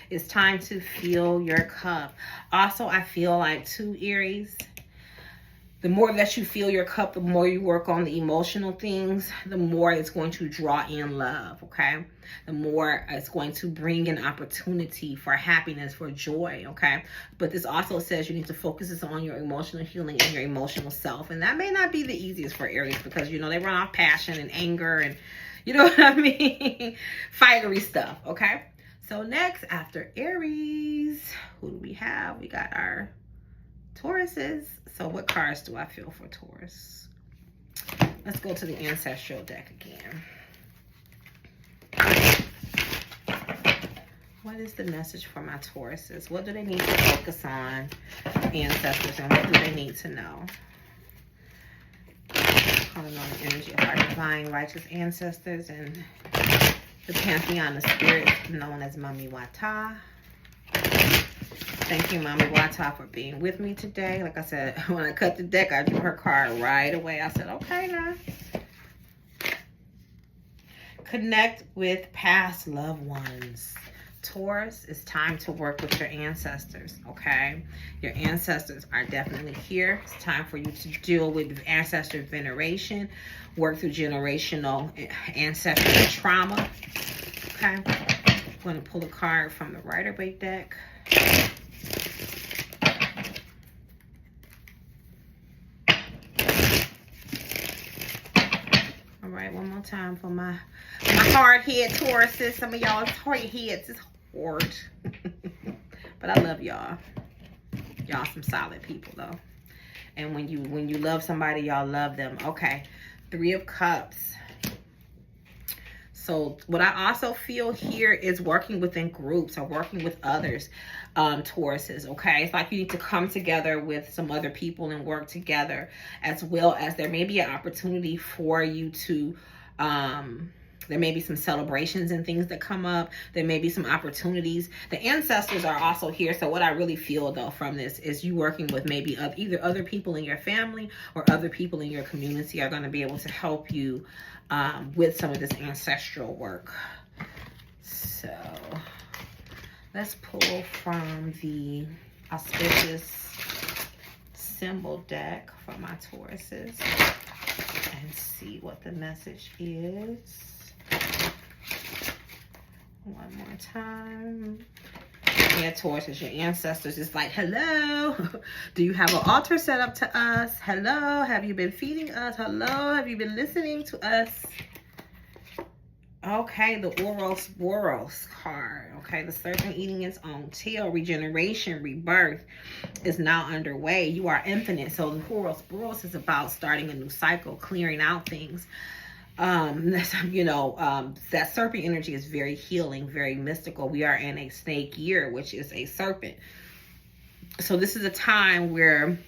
It's time to fill your cup. Also, I feel like too, Aries, the more that you fill your cup, the more you work on the emotional things, the more it's going to draw in love, okay? The more it's going to bring an opportunity for happiness, for joy, okay? But this also says you need to focus on your emotional healing and your emotional self. And that may not be the easiest for Aries because, you know, they run off passion and anger and, you know what I mean? Fiery stuff, okay? So next, after Aries, who do we have? We got our Tauruses. So what cards do I feel for Taurus? Let's go to the Ancestral deck again. What is the message for my Tauruses? What do they need to focus on, ancestors, and what do they need to know? Calling on the energy of our divine righteous ancestors and the pantheon of spirits known as Mami Wata. Thank you, Mami Wata, for being with me today. Like I said, when I cut the deck, I drew her card right away. I said, okay, now. Connect with past loved ones. Taurus, it's time to work with your ancestors, okay? Your ancestors are definitely here. It's time for you to deal with ancestor veneration, work through generational ancestral trauma, okay? I'm going to pull a card from the Rider-Waite deck. All right, one more time for my hard head Tauruses. Some of y'all's hard heads is hard. But I love y'all. Y'all some solid people though. And when you love somebody, y'all love them. Okay. 3 of Cups. So what I also feel here is working within groups or working with others, Tauruses, okay? It's like you need to come together with some other people and work together, as well as there may be an opportunity for you to, there may be some celebrations and things that come up. There may be some opportunities. The ancestors are also here. So what I really feel though from this is you working with maybe either other people in your family or other people in your community are going to be able to help you with some of this ancestral work. So let's pull from the Auspicious Symbol deck for my Tauruses and see what the message is. One more time. Yeah, Taurus, your ancestors is like, hello. Do you have an altar set up to us? Hello. Have you been feeding us? Hello. Have you been listening to us? Okay, the Ouroboros card. Okay, the serpent eating its own tail. Regeneration, rebirth is now underway. You are infinite. So the Ouroboros is about starting a new cycle, clearing out things. That serpent energy is very healing, very mystical. We are in a snake year, which is a serpent. So this is a time where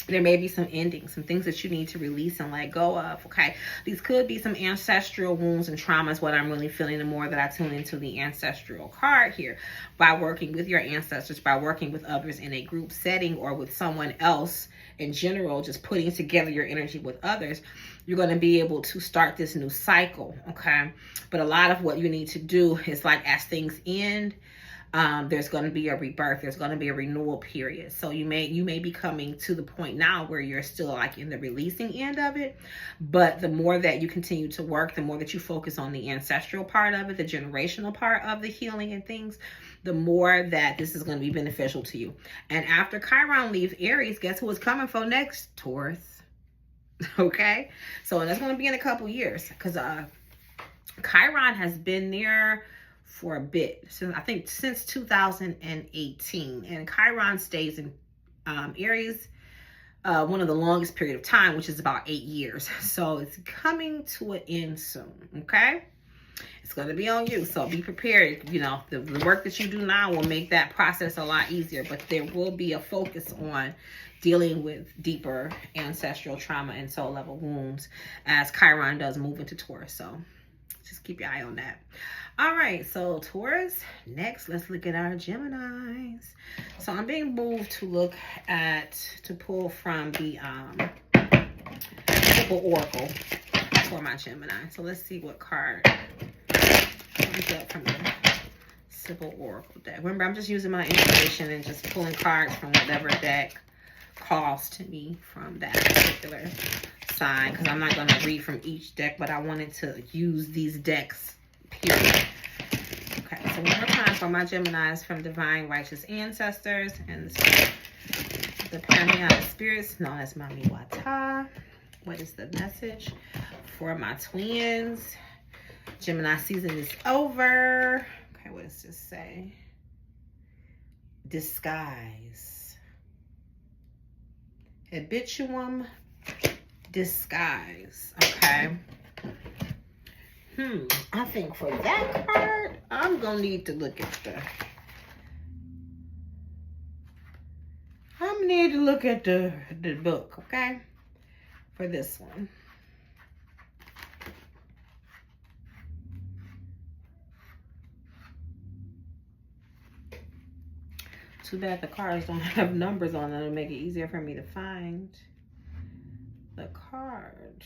there may be some endings, some things that you need to release and let go of, okay? These could be some ancestral wounds and traumas, what I'm really feeling the more that I tune into the ancestral card here. By working with your ancestors, by working with others in a group setting or with someone else in general, just putting together your energy with others, you're going to be able to start this new cycle, okay? But a lot of what you need to do is like as things end, there's going to be a rebirth. There's going to be a renewal period. So you may be coming to the point now where you're still like in the releasing end of it. But the more that you continue to work, the more that you focus on the ancestral part of it, the generational part of the healing and things, the more that this is going to be beneficial to you. And after Chiron leaves Aries, guess who is coming for next? Taurus. Okay? So that's going to be in a couple years, because Chiron has been there for a bit, since I think since 2018, and Chiron stays in Aries one of the longest period of time, which is about 8 years. So it's coming to an end soon. Okay, it's going to be on you, so be prepared. You know, the work that you do now will make that process a lot easier, but there will be a focus on dealing with deeper ancestral trauma and soul level wounds as Chiron does move into Taurus. So just keep your eye on that. All right, so Taurus, next, let's look at our Geminis. So I'm being moved to pull from the Simple Oracle for my Gemini. So let's see what card comes up from the Simple Oracle deck. Remember, I'm just using my intuition and just pulling cards from whatever deck calls to me from that particular sign, because I'm not going to read from each deck, but I wanted to use these decks, period. Okay, so one more time for my Geminis from Divine Righteous Ancestors and the Pantheon of Spirits known as Mami Wata. What is the message for my twins? Gemini season is over. Okay, what does this say? Disguise. Habituum disguise. Okay. I think for that card, I'm gonna need to look at the book, okay? For this one. Too bad the cards don't have numbers on them to make it easier for me to find the card.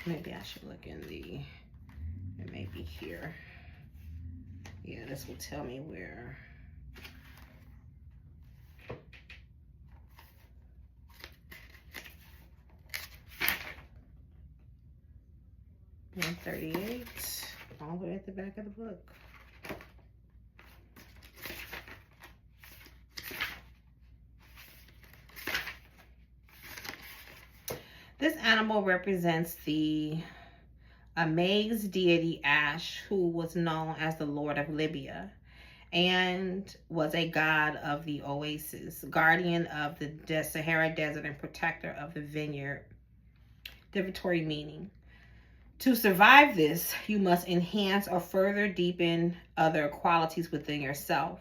Maybe I should look in it may be here. Yeah, this will tell me where. $138, all the way at the back of the book. This animal represents the amazed deity Ash, who was known as the Lord of Libya and was a god of the oasis, guardian of the Sahara Desert, and protector of the vineyard. Divinatory meaning. To survive this, you must enhance or further deepen other qualities within yourself.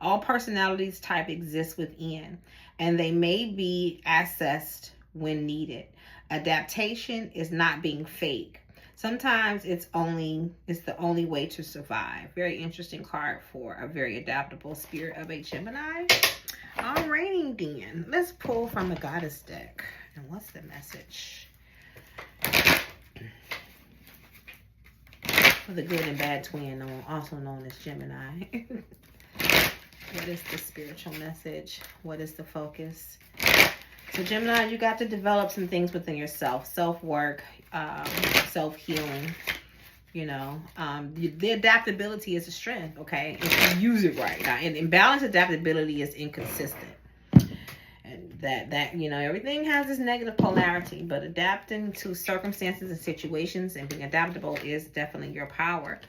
All personalities type exist within, and they may be accessed when needed. Adaptation is not being fake. Sometimes it's the only way to survive. Very interesting card for a very adaptable spirit of a Gemini. Alrighty then. Let's pull from the Goddess deck. And what's the message for the good and bad twin, also known as Gemini? What is the spiritual message? What is the focus? So Gemini, you got to develop some things within yourself. Self-work, self-healing. You know, the adaptability is a strength, okay? If you use it right. Now, and imbalanced adaptability is inconsistent. And that you know, everything has this negative polarity, but adapting to circumstances and situations and being adaptable is definitely your power.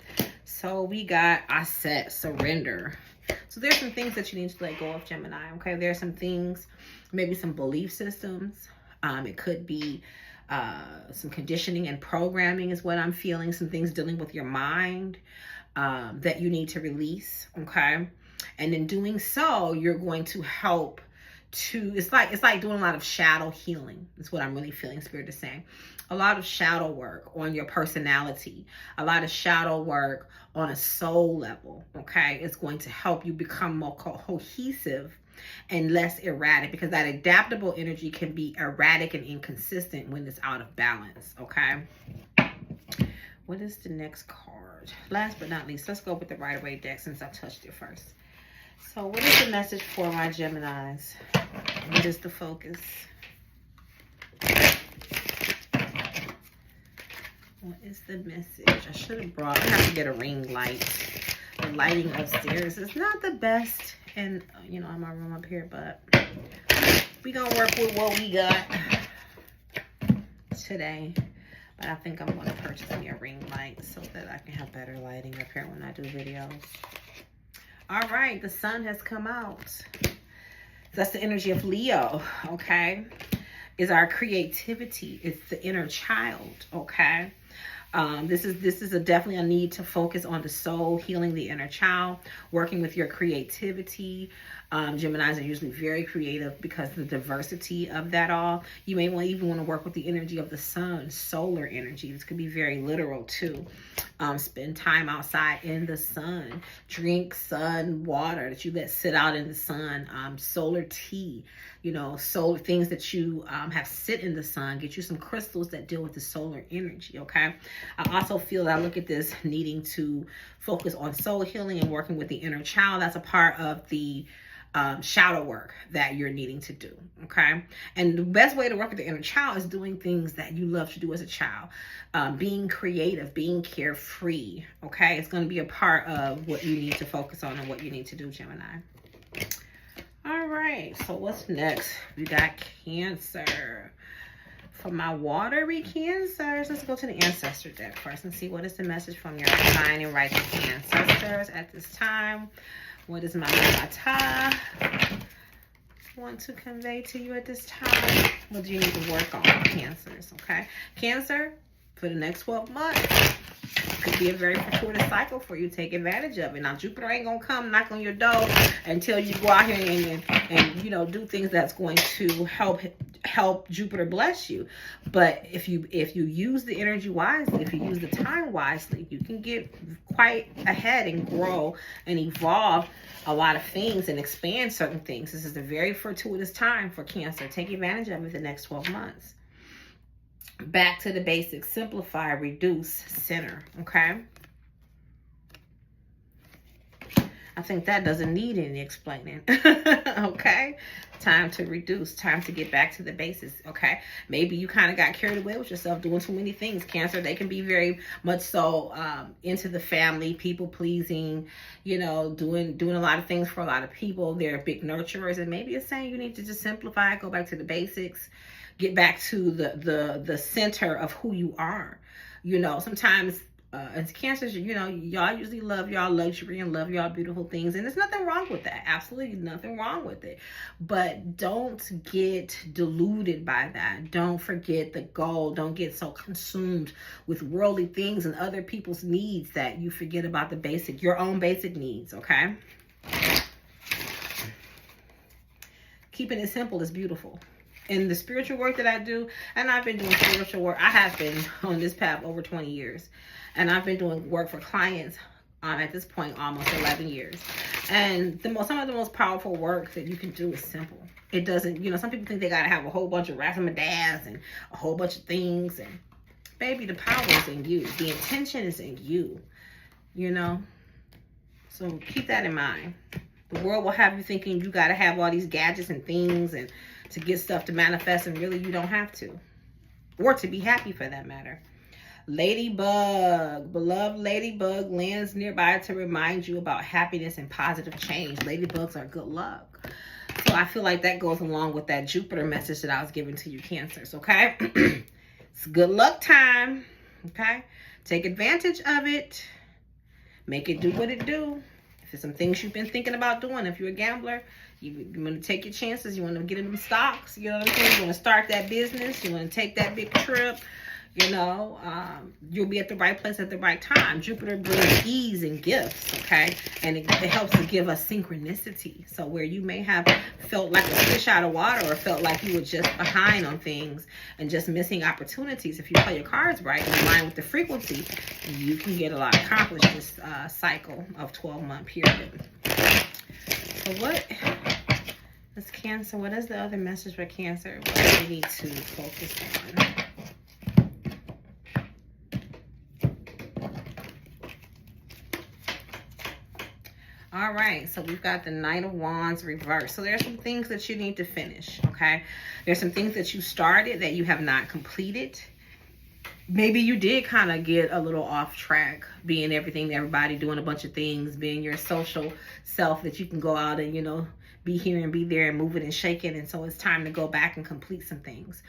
So we got Asset, surrender. So there's some things that you need to let go of, Gemini, okay? There's some things, maybe some belief systems. It could be some conditioning and programming is what I'm feeling. Some things dealing with your mind that you need to release, okay? And in doing so, you're going to help to, it's like doing a lot of shadow healing. That's what I'm really feeling Spirit is saying. A lot of shadow work on your personality, a lot of shadow work on a soul level, okay? It's going to help you become more cohesive and less erratic, because that adaptable energy can be erratic and inconsistent when it's out of balance, okay? What is the next card? Last but not least, let's go with the Rider-Waite deck since I touched it first. So what is the message for my Geminis? What is the focus? What is the message? I should have brought, I have to get a ring light. The lighting upstairs is not the best. And, you know, in my room up here, but we gonna work with what we got today. But I think I'm gonna purchase me a ring light so that I can have better lighting up here when I do videos. All right, the sun has come out. That's the energy of Leo, okay? Is our creativity. It's the inner child, okay? This is definitely a need to focus on the soul, healing the inner child, working with your creativity. Geminis are usually very creative because of the diversity of that all. You may even want to work with the energy of the sun, solar energy. This could be very literal too. Spend time outside in the sun. Drink sun water that you let sit out in the sun. Solar tea, you know, solar things that you have sit in the sun. Get you some crystals that deal with the solar energy, okay? I also feel that I look at this needing to focus on soul healing and working with the inner child. That's a part of the shadow work that you're needing to do, okay? And the best way to work with the inner child is doing things that you love to do as a child. Being creative, being carefree, okay? It's going to be a part of what you need to focus on and what you need to do, Gemini. All right, so what's next? We got Cancer. For my watery Cancers, let's go to the ancestor deck first and see what is the message from your sign and rising ancestors at this time. What is my Mata want to convey to you at this time? What do you need to work on, Cancers, okay? Cancer, for the next 12 months, could be a very fortuitous cycle for you. Take advantage of it. Now, Jupiter ain't going to come knock on your door until you go out here and you know, do things that's going to help Jupiter bless you. But if you use the energy wisely, if you use the time wisely, you can get quite ahead and grow and evolve a lot of things and expand certain things. This is a very fortuitous time for Cancer. Take advantage of it the next 12 months. Back to the basics. Simplify, reduce, center, okay? I think that doesn't need any explaining, okay? Time to reduce, time to get back to the basics, okay? Maybe you kind of got carried away with yourself doing too many things. Cancer, they can be very much so into the family, people-pleasing, you know, doing a lot of things for a lot of people. They're big nurturers, and maybe it's saying you need to just simplify, go back to the basics, get back to the center of who you are. You know, sometimes as Cancers, you know, y'all usually love y'all luxury and love y'all beautiful things, and there's nothing wrong with that. Absolutely nothing wrong with it. But don't get deluded by that. Don't forget the goal. Don't get so consumed with worldly things and other people's needs that you forget about your own basic needs, okay? Keeping it simple is beautiful. In the spiritual work that I do, and I've been doing spiritual work, I have been on this path over 20 years. And I've been doing work for clients at this point almost 11 years. And some of the most powerful work that you can do is simple. It doesn't, you know, some people think they got to have a whole bunch of razzmatazz and a whole bunch of things. And baby, the power is in you. The intention is in you, you know. So keep that in mind. The world will have you thinking you got to have all these gadgets and things and to get stuff to manifest, and really you don't have to. Or to be happy for that matter. Ladybug, beloved ladybug lands nearby to remind you about happiness and positive change. Ladybugs are good luck. So I feel like that goes along with that Jupiter message that I was giving to you, Cancers, okay? It's good luck time, okay? Take advantage of it. Make it do what it do. If there's some things you've been thinking about doing, if you're a gambler, you want to take your chances. You want to get in them stocks. You know what I'm saying? You want to start that business. You want to take that big trip. You know, you'll be at the right place at the right time. Jupiter brings ease and gifts, okay? And it helps to give us synchronicity. So where you may have felt like a fish out of water or felt like you were just behind on things and just missing opportunities, if you play your cards right in line with the frequency, you can get a lot accomplished this cycle of 12-month period. So what is Cancer? What is the other message for Cancer? What do we need to focus on? All right, so we've got the Knight of Wands reversed. So there's some things that you need to finish, okay? There's some things that you started that you have not completed. maybe you did kind of get a little off track, being everything to everybody, doing a bunch of things, being your social self that you can go out and, be here and be there and move it and shake it. And so it's time to go back and complete some things.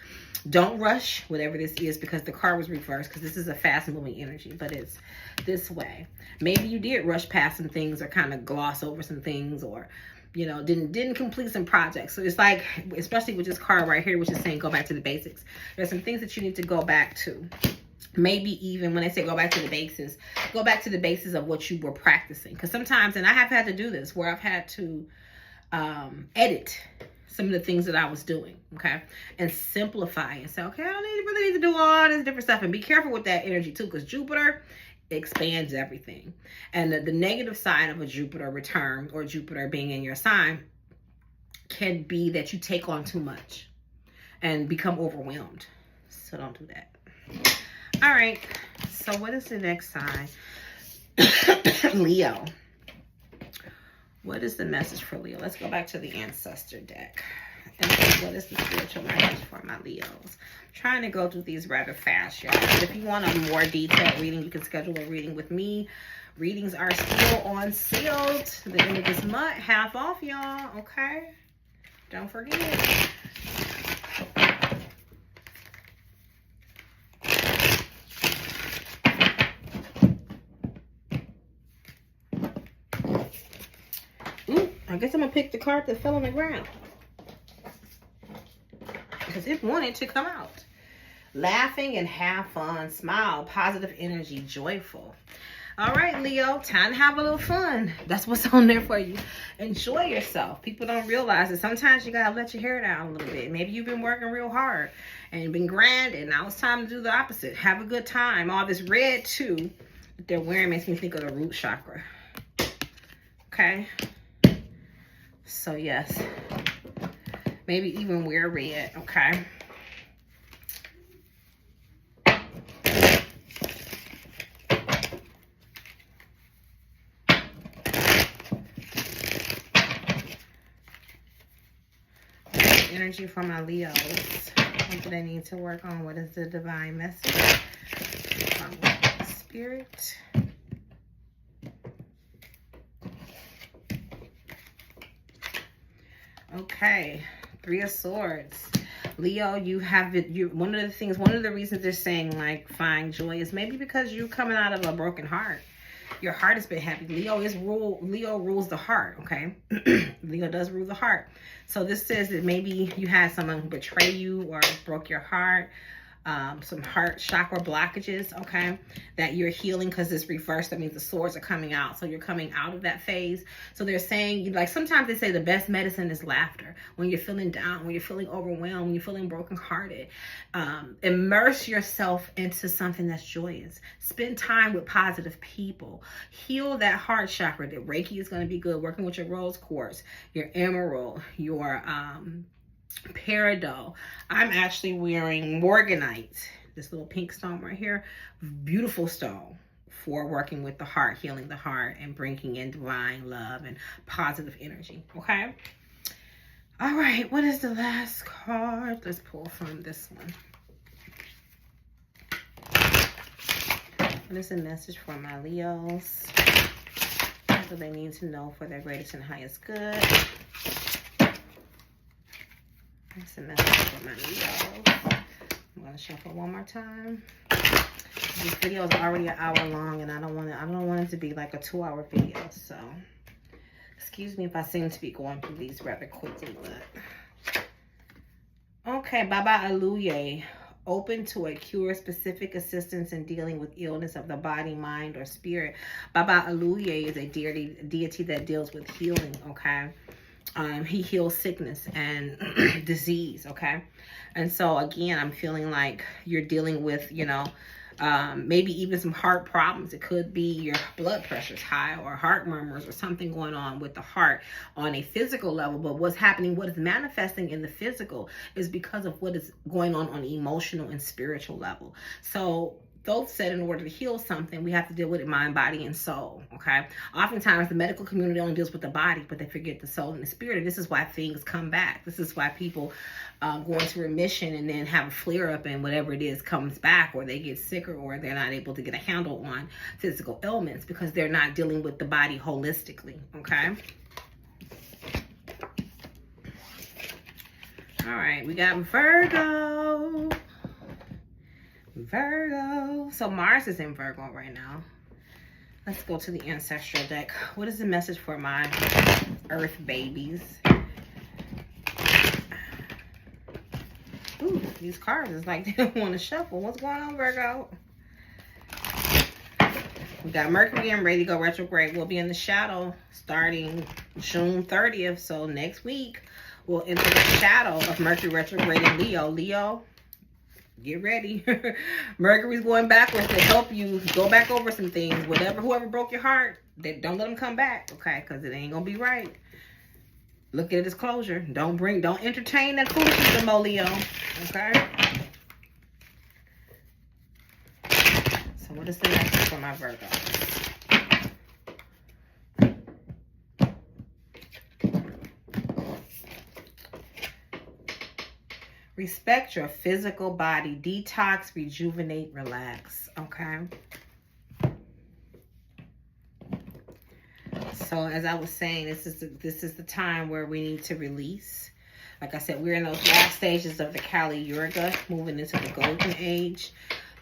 Don't rush whatever this is, because the card was reversed, because this is a fast moving energy, but it's this way. Maybe you did rush past some things or kind of gloss over some things, or didn't complete some projects. So it's like, especially with this card right here, which is saying go back to the basics. There's some things that you need to go back to. Maybe even when I say go back to the basis, go back to the basis of what you were practicing. Because sometimes, and I have had to do this, where I've had to edit some of the things that I was doing, okay, and simplify and say, okay, I don't really need to do all this different stuff. And be careful with that energy too, because Jupiter expands everything. And the negative side of a Jupiter return, or Jupiter being in your sign, can be that you take on too much and become overwhelmed. So don't do that. All right, so what is the next sign? Leo. What is the message for Leo? Let's go back to the ancestor deck. And see what is the spiritual message for my Leos. I'm trying to go through these rather fast, y'all. But if you want a more detailed reading, you can schedule a reading with me. Readings are still on sale to the end of this month. Half off, y'all. Okay? Don't forget. I guess I'm going to pick the card that fell on the ground, because it wanted to come out. Laughing and have fun, smile, positive energy, joyful. All right, Leo, time to have a little fun. That's what's on there for you. Enjoy yourself. People don't realize that sometimes you got to let your hair down a little bit. Maybe you've been working real hard and you've been grand, and now it's time to do the opposite. Have a good time. All this red, too, that they're wearing makes me think of the root chakra. Okay? So, yes. Maybe even wear red, okay? Energy for my Leos. What do they need to work on? What is the divine message from Spirit? Okay, Three of Swords. Leo, you have it. One of the reasons they're saying like find joy is maybe because you're coming out of a broken heart. Your heart has been happy. Leo rules the heart, okay? Leo does rule the heart. So this says that maybe you had someone betray you or broke your heart. Some heart chakra blockages, okay, that you're healing, because it's reversed. That means the swords are coming out. So you're coming out of that phase. So they're saying, like, sometimes they say the best medicine is laughter. When you're feeling down, when you're feeling overwhelmed, when you're feeling brokenhearted, immerse yourself into something that's joyous. Spend time with positive people. Heal that heart chakra. The Reiki is going to be good. Working with your rose quartz, your emerald, your peridot. I'm actually wearing morganite, this little pink stone right here. Beautiful stone for working with the heart, healing the heart, and bringing in divine love and positive energy. Okay. All right. What is the last card? Let's pull from this one. What is the message for my Leos? What do they need to know for their greatest and highest good? That's a message for my Leos. I'm gonna shuffle one more time. This video is already an hour long, and I don't want it to be like a 2-hour video. So, excuse me if I seem to be going through these rather quickly, but okay. Baba Aluye, open to a cure, specific assistance in dealing with illness of the body, mind, or spirit. Baba Aluye is a deity that deals with healing. Okay. He heals sickness and disease, okay? And so, again, I'm feeling like you're dealing with, maybe even some heart problems. It could be your blood pressure's high, or heart murmurs, or something going on with the heart on a physical level. But what's happening, what is manifesting in the physical is because of what is going on an emotional and spiritual level. So Thoth said in order to heal something, we have to deal with it mind, body, and soul. Okay. Oftentimes, the medical community only deals with the body, but they forget the soul and the spirit. And this is why things come back. This is why people go into remission and then have a flare up, and whatever it is comes back, or they get sicker, or they're not able to get a handle on physical ailments because they're not dealing with the body holistically. Okay. All right, we got Virgo. Virgo. So Mars is in Virgo right now. Let's go to the ancestral deck. What is the message for my earth babies? Ooh, these cards is like they don't want to shuffle. What's going on, Virgo? We got Mercury getting ready to go retrograde. We'll be in the shadow starting June 30th. So next week, we'll enter the shadow of Mercury retrograde in Leo. Leo, get ready. Mercury's going backwards to help you go back over some things. Whoever broke your heart, don't let them come back, okay? Because it ain't gonna be right. Look at it as closure. Don't entertain that foolishness, Leo. Okay. So what is the message for my Virgo? Respect your physical body. Detox, rejuvenate, relax. Okay. So as I was saying, this is the time where we need to release. Like I said, we're in those last stages of the Kali Yuga, moving into the golden age.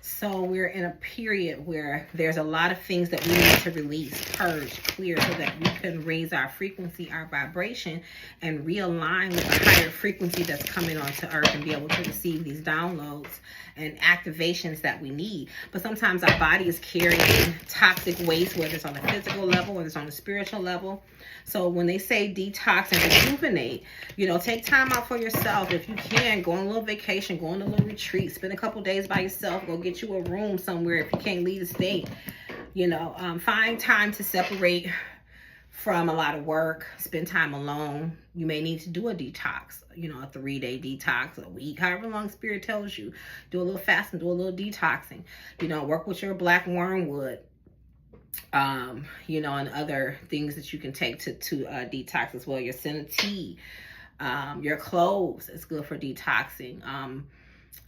So we're in a period where there's a lot of things that we need to release, purge, clear, so that we can raise our frequency, our vibration, and realign with the higher frequency that's coming onto Earth and be able to receive these downloads and activations that we need. But sometimes our body is carrying toxic waste, whether it's on a physical level, whether it's on a spiritual level. So when they say detox and rejuvenate, take time out for yourself. If you can, go on a little vacation, go on a little retreat, spend a couple days by yourself, go get you a room somewhere if you can't leave the state. Find time to separate from a lot of work, spend time alone. You may need to do a detox, a 3-day detox, a week, however long spirit tells you. Do a little fasting, do a little detoxing. Work with your black wormwood. And other things that you can take to detox as well. Your senna tea, your cloves is good for detoxing.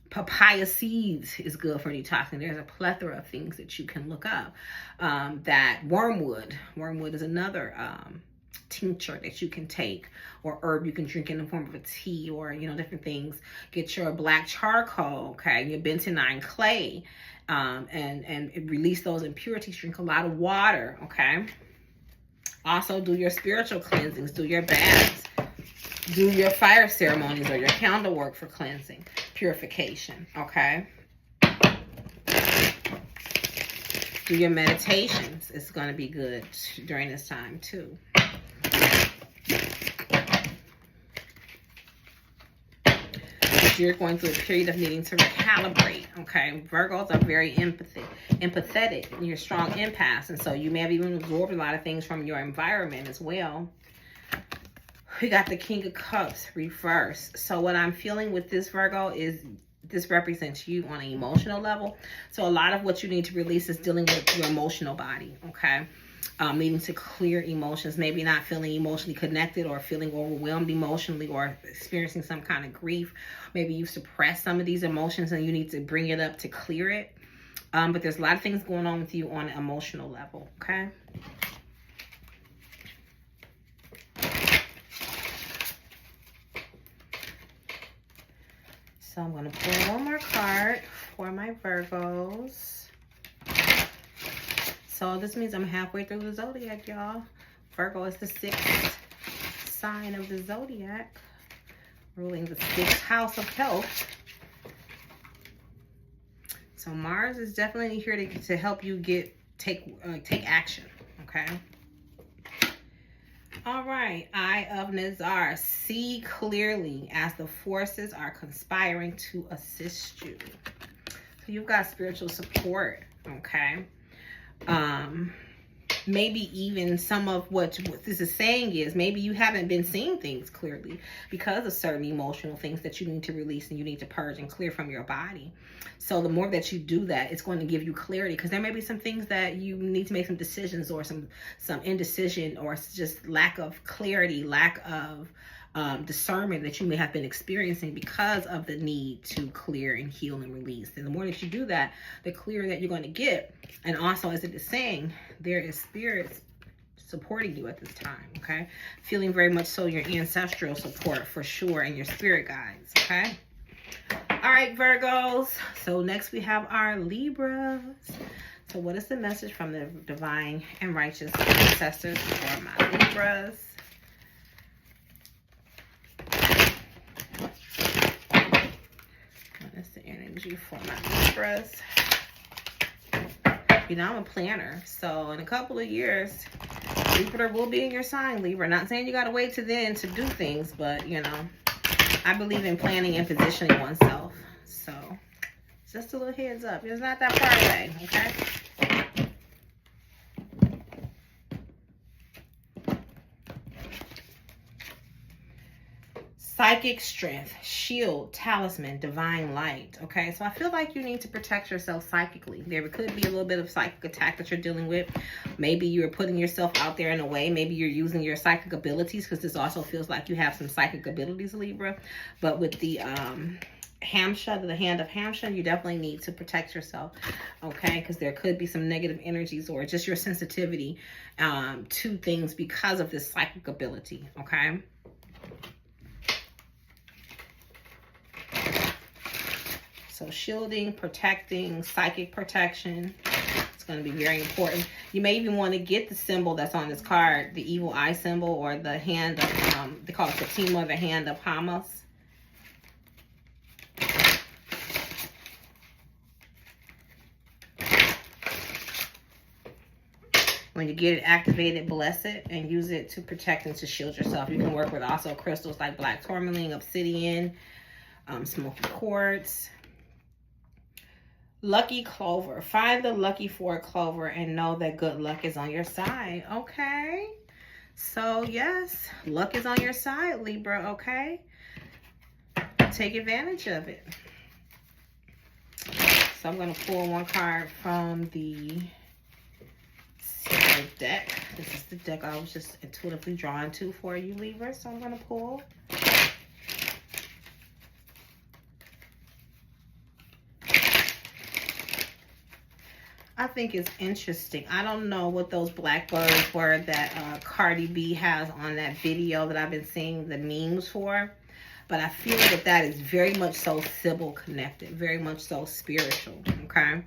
Papaya seeds is good for detoxing. There's a plethora of things that you can look up. That wormwood is another tincture that you can take, or herb you can drink in the form of a tea, or different things. Get your black charcoal, okay, your bentonite clay. And release those impurities. Drink a lot of water, okay? Also, do your spiritual cleansings. Do your baths. Do your fire ceremonies or your candle work for cleansing, purification, okay? Do your meditations. It's going to be good during this time, too. You're going through a period of needing to recalibrate, okay? Virgos are very empathetic. You're strong empaths, and so you may have even absorbed a lot of things from your environment as well. We got the King of Cups reversed. So what I'm feeling with this, Virgo, is this represents you on an emotional level. So a lot of what you need to release is dealing with your emotional body, okay? Needing to clear emotions, maybe not feeling emotionally connected, or feeling overwhelmed emotionally, or experiencing some kind of grief. Maybe you've suppressed some of these emotions and you need to bring it up to clear it. But there's a lot of things going on with you on an emotional level, okay? So I'm going to pull one more card for my Virgos. So this means I'm halfway through the zodiac, y'all. Virgo is the 6th sign of the zodiac, ruling the 6th house of health. So Mars is definitely here to help you take action, okay? All right, Eye of Nazar. See clearly as the forces are conspiring to assist you. So you've got spiritual support, okay? maybe even some of what this is saying is maybe you haven't been seeing things clearly because of certain emotional things that you need to release and you need to purge and clear from your body. So the more that you do that, it's going to give you clarity, because there may be some things that you need to make some decisions, or some indecision, or just lack of clarity, lack of discernment that you may have been experiencing because of the need to clear and heal and release. And the more that you do that, the clearer that you're going to get. And also, as it is saying, there is spirits supporting you at this time, okay? Feeling very much so your ancestral support for sure, and your spirit guides, okay? All right, Virgos. So next we have our Libras. So what is the message from the divine and righteous ancestors for my Libras? What is the energy for my Libras? You know, I'm a planner, so in a couple of years, Jupiter will be in your sign, Libra. Not saying you got to wait to then to do things, but, you know, I believe in planning and positioning oneself. So, just a little heads up. It's not that far away, okay? Psychic strength, shield, talisman, divine light. Okay, so I feel like you need to protect yourself psychically. There could be a little bit of psychic attack that you're dealing with. Maybe you're putting yourself out there in a way. Maybe you're using your psychic abilities, because this also feels like you have some psychic abilities, Libra. But with the Hamsha, the hand of Hamsha, you definitely need to protect yourself, okay? Because there could be some negative energies or just your sensitivity to things because of this psychic ability, okay? So shielding, protecting, psychic protection. It's going to be very important. You may even want to get the symbol that's on this card, the evil eye symbol, or the hand of, they call it Fatima, the hand of Hamas. When you get it activated, bless it and use it to protect and to shield yourself. You can work with also crystals like black tourmaline, obsidian, smoky quartz. Lucky clover. Find the lucky 4 clover and know that good luck is on your side. Okay. So yes, luck is on your side, Libra. Okay. Take advantage of it. So I'm going to pull one card from the deck. This is the deck I was just intuitively drawn to for you, Libra. So I'm going to pull. I think it's interesting. I don't know what those blackbirds were that Cardi B has on that video that I've been seeing the memes for. But I feel that that is very much so Sybil connected. Very much so spiritual. Okay?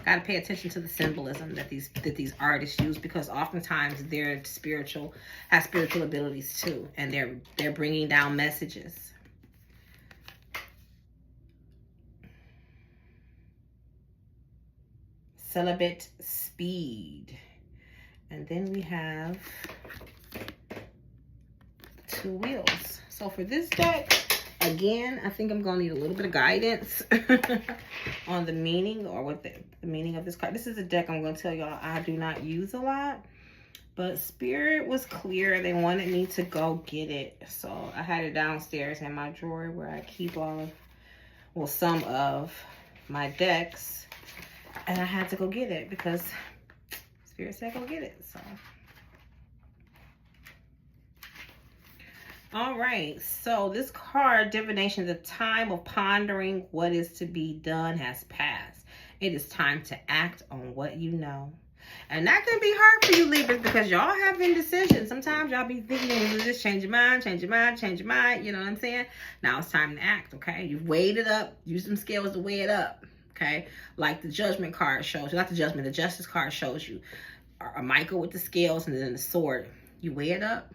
Got to pay attention to the symbolism that these artists use, because oftentimes they're spiritual, have spiritual abilities too. And they're bringing down messages. Celibate speed. And then we have 2 wheels. So for this deck, again, I think I'm going to need a little bit of guidance on the meaning, or what the meaning of this card. This is a deck I'm going to tell y'all I do not use a lot. But Spirit was clear. They wanted me to go get it. So I had it downstairs in my drawer where I keep all of, well, some of my decks. And I had to go get it because Spirit said go get it. So, all right. So this card, divination, the time of pondering what is to be done has passed. It is time to act on what you know. And that can be hard for you, Libras, because y'all have indecision. Sometimes y'all be thinking, you just change your mind, change your mind, change your mind. You know what I'm saying? Now it's time to act, okay? You've weighed it up. Use some scales to weigh it up. Okay, like the judgment card shows you, not the judgment, the justice card shows you a Michael with the scales and then the sword. You weigh it up,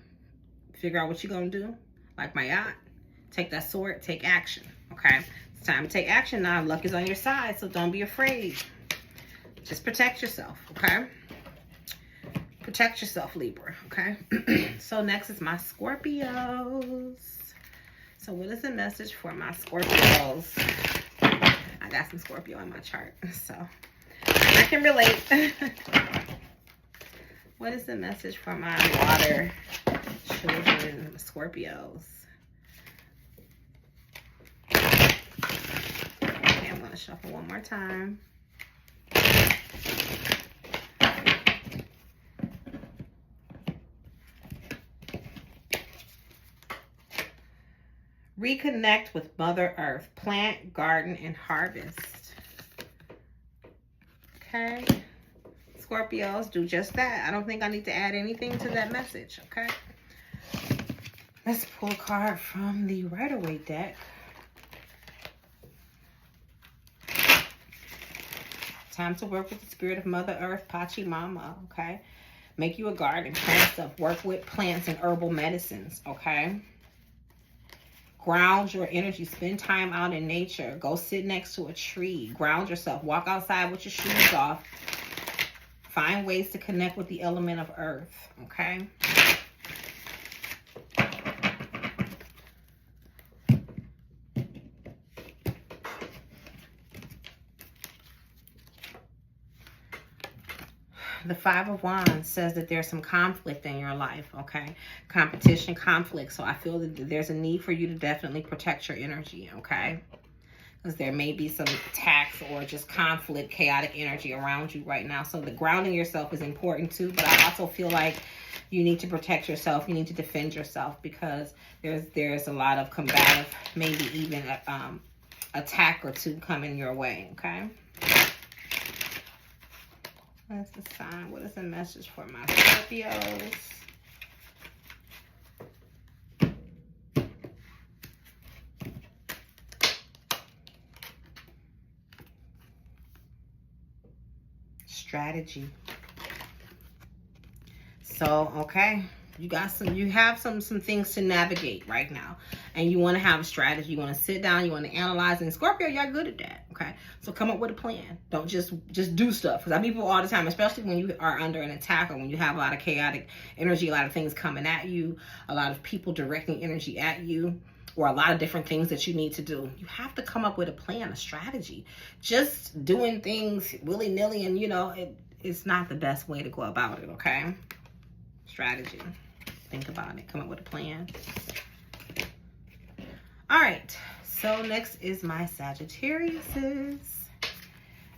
figure out what you're going to do. Like my yacht, take that sword, take action. Okay, it's time to take action now. Luck is on your side, so don't be afraid. Just protect yourself, okay? Protect yourself, Libra, okay? So next is my Scorpios. So what is the message for my Scorpios? I got some Scorpio in my chart, so I can relate. What is the message for my water children, Scorpios? Okay, I'm going to shuffle one more time. Reconnect with Mother Earth. Plant, garden, and harvest. Okay. Scorpios, do just that. I don't think I need to add anything to that message, okay? Let's pull a card from the Rider-Waite deck. Time to work with the spirit of Mother Earth, Pachamama, okay? Make you a garden, plant stuff. Work with plants and herbal medicines, okay? Ground your energy. Spend time out in nature. Go sit next to a tree. Ground yourself. Walk outside with your shoes off. Find ways to connect with the element of earth, okay? The Five of Wands says that there's some conflict in your life, okay? Competition, conflict. So I feel that there's a need for you to definitely protect your energy, okay? Because there may be some attacks or just conflict, chaotic energy around you right now. So the grounding yourself is important too. But I also feel like you need to protect yourself. You need to defend yourself because there's a lot of combative, maybe even attack or two coming your way, okay? What's the sign? What is the message for my Scorpios? Strategy. So, okay. You have some things to navigate right now. And you want to have a strategy. You want to sit down, you want to analyze. And Scorpio, y'all good at that. Okay. So come up with a plan. Don't just do stuff. Because I meet people all the time, especially when you are under an attack or when you have a lot of chaotic energy, a lot of things coming at you, a lot of people directing energy at you, or a lot of different things that you need to do. You have to come up with a plan, a strategy. Just doing things willy-nilly and, you know, it's not the best way to go about it, okay? Strategy. Think about it. Come up with a plan. All right. So next is my Sagittariuses.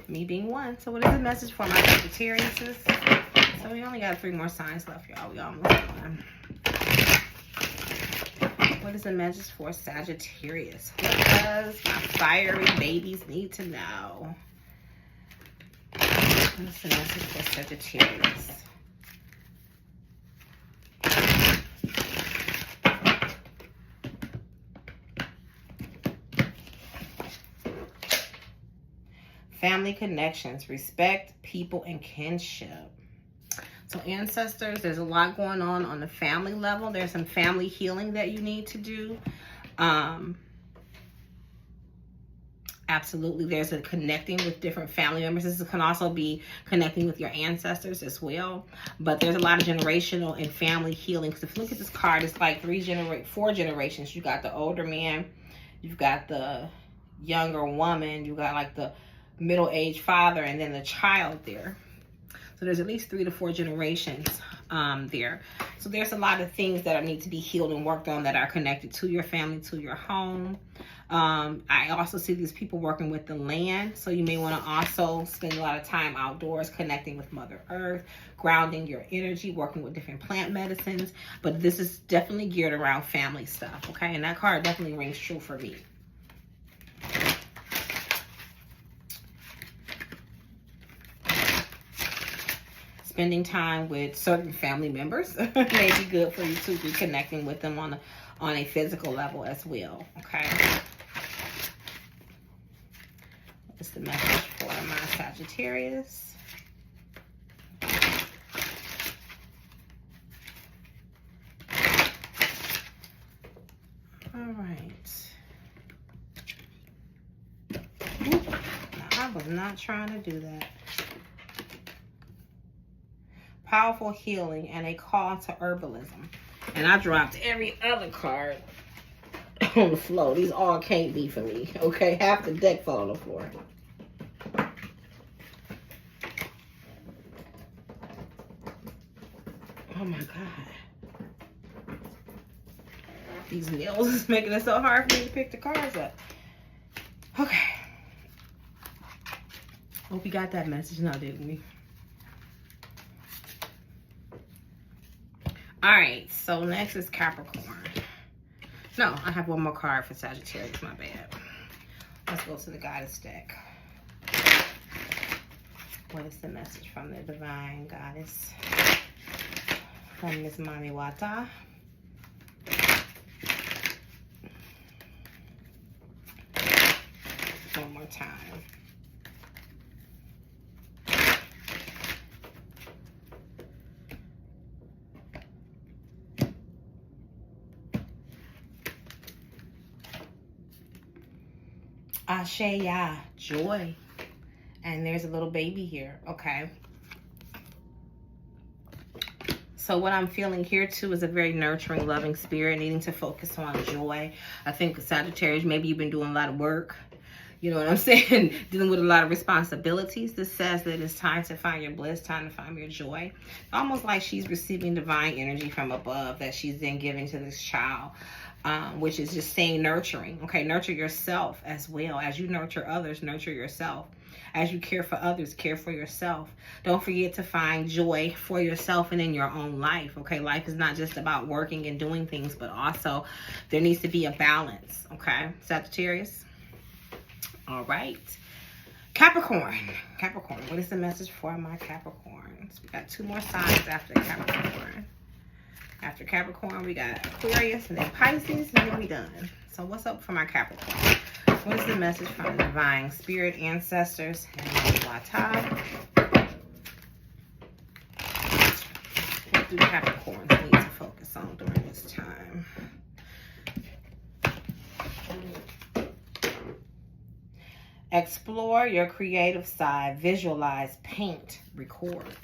Me being one. So what is the message for my Sagittariuses? So we only got 3 more signs left, y'all. We almost done. What is the message for Sagittarius? What does my fiery babies need to know? What's the message for Sagittarius? Family connections, respect, people, and kinship. So ancestors, there's a lot going on the family level. There's some family healing that you need to do. Absolutely, there's a connecting with different family members. This can also be connecting with your ancestors as well. But there's a lot of generational and family healing. Because if you look at this card, it's like 4 generations. You got the older man, you've got the younger woman, you got like the middle-aged father, and then the child there. So there's at least 3 to 4 generations there. So there's a lot of things that need to be healed and worked on that are connected to your family, to your home. I also see these people working with the land. So you may want to also spend a lot of time outdoors connecting with Mother Earth, grounding your energy, working with different plant medicines. But this is definitely geared around family stuff, okay? And that card definitely rings true for me. Spending time with certain family members may be good for you to be connecting with them on a physical level as well, okay? What's the message for my Sagittarius? All right. Now, I was not trying to do that. Powerful healing and a call to herbalism. And I dropped every other card on the floor. These all can't be for me. Okay, half the deck fell on the floor. Oh my God. These nails is making it so hard for me to pick the cards up. Okay. Hope you got that message now, didn't we? All right, so next is Capricorn. No, I have one more card for Sagittarius, my bad. Let's go to the Goddess deck. What is the message from the Divine Goddess? From Miss Mami Wata. One more time. Asheya, joy. And there's a little baby here, okay? So what I'm feeling here too is a very nurturing, loving spirit, needing to focus on joy. I think Sagittarius, maybe you've been doing a lot of work. You know what I'm saying? Dealing with a lot of responsibilities. This says that it's time to find your bliss, time to find your joy. Almost like she's receiving divine energy from above that she's then giving to this child. Which is just saying nurturing. Okay, nurture yourself as well. As you nurture others, nurture yourself. As you care for others, care for yourself. Don't forget to find joy for yourself and in your own life. Okay, life is not just about working and doing things, but also there needs to be a balance. Okay, Sagittarius. All right. Capricorn. Capricorn, what is the message for my Capricorns? We got 2 more signs after Capricorn. After Capricorn, we got Aquarius and then Pisces, and then we done. So what's up for my Capricorn? What is the message from the Divine Spirit, Ancestors, and Wata? What do Capricorns need to focus on during this time? Explore your creative side. Visualize, paint, record.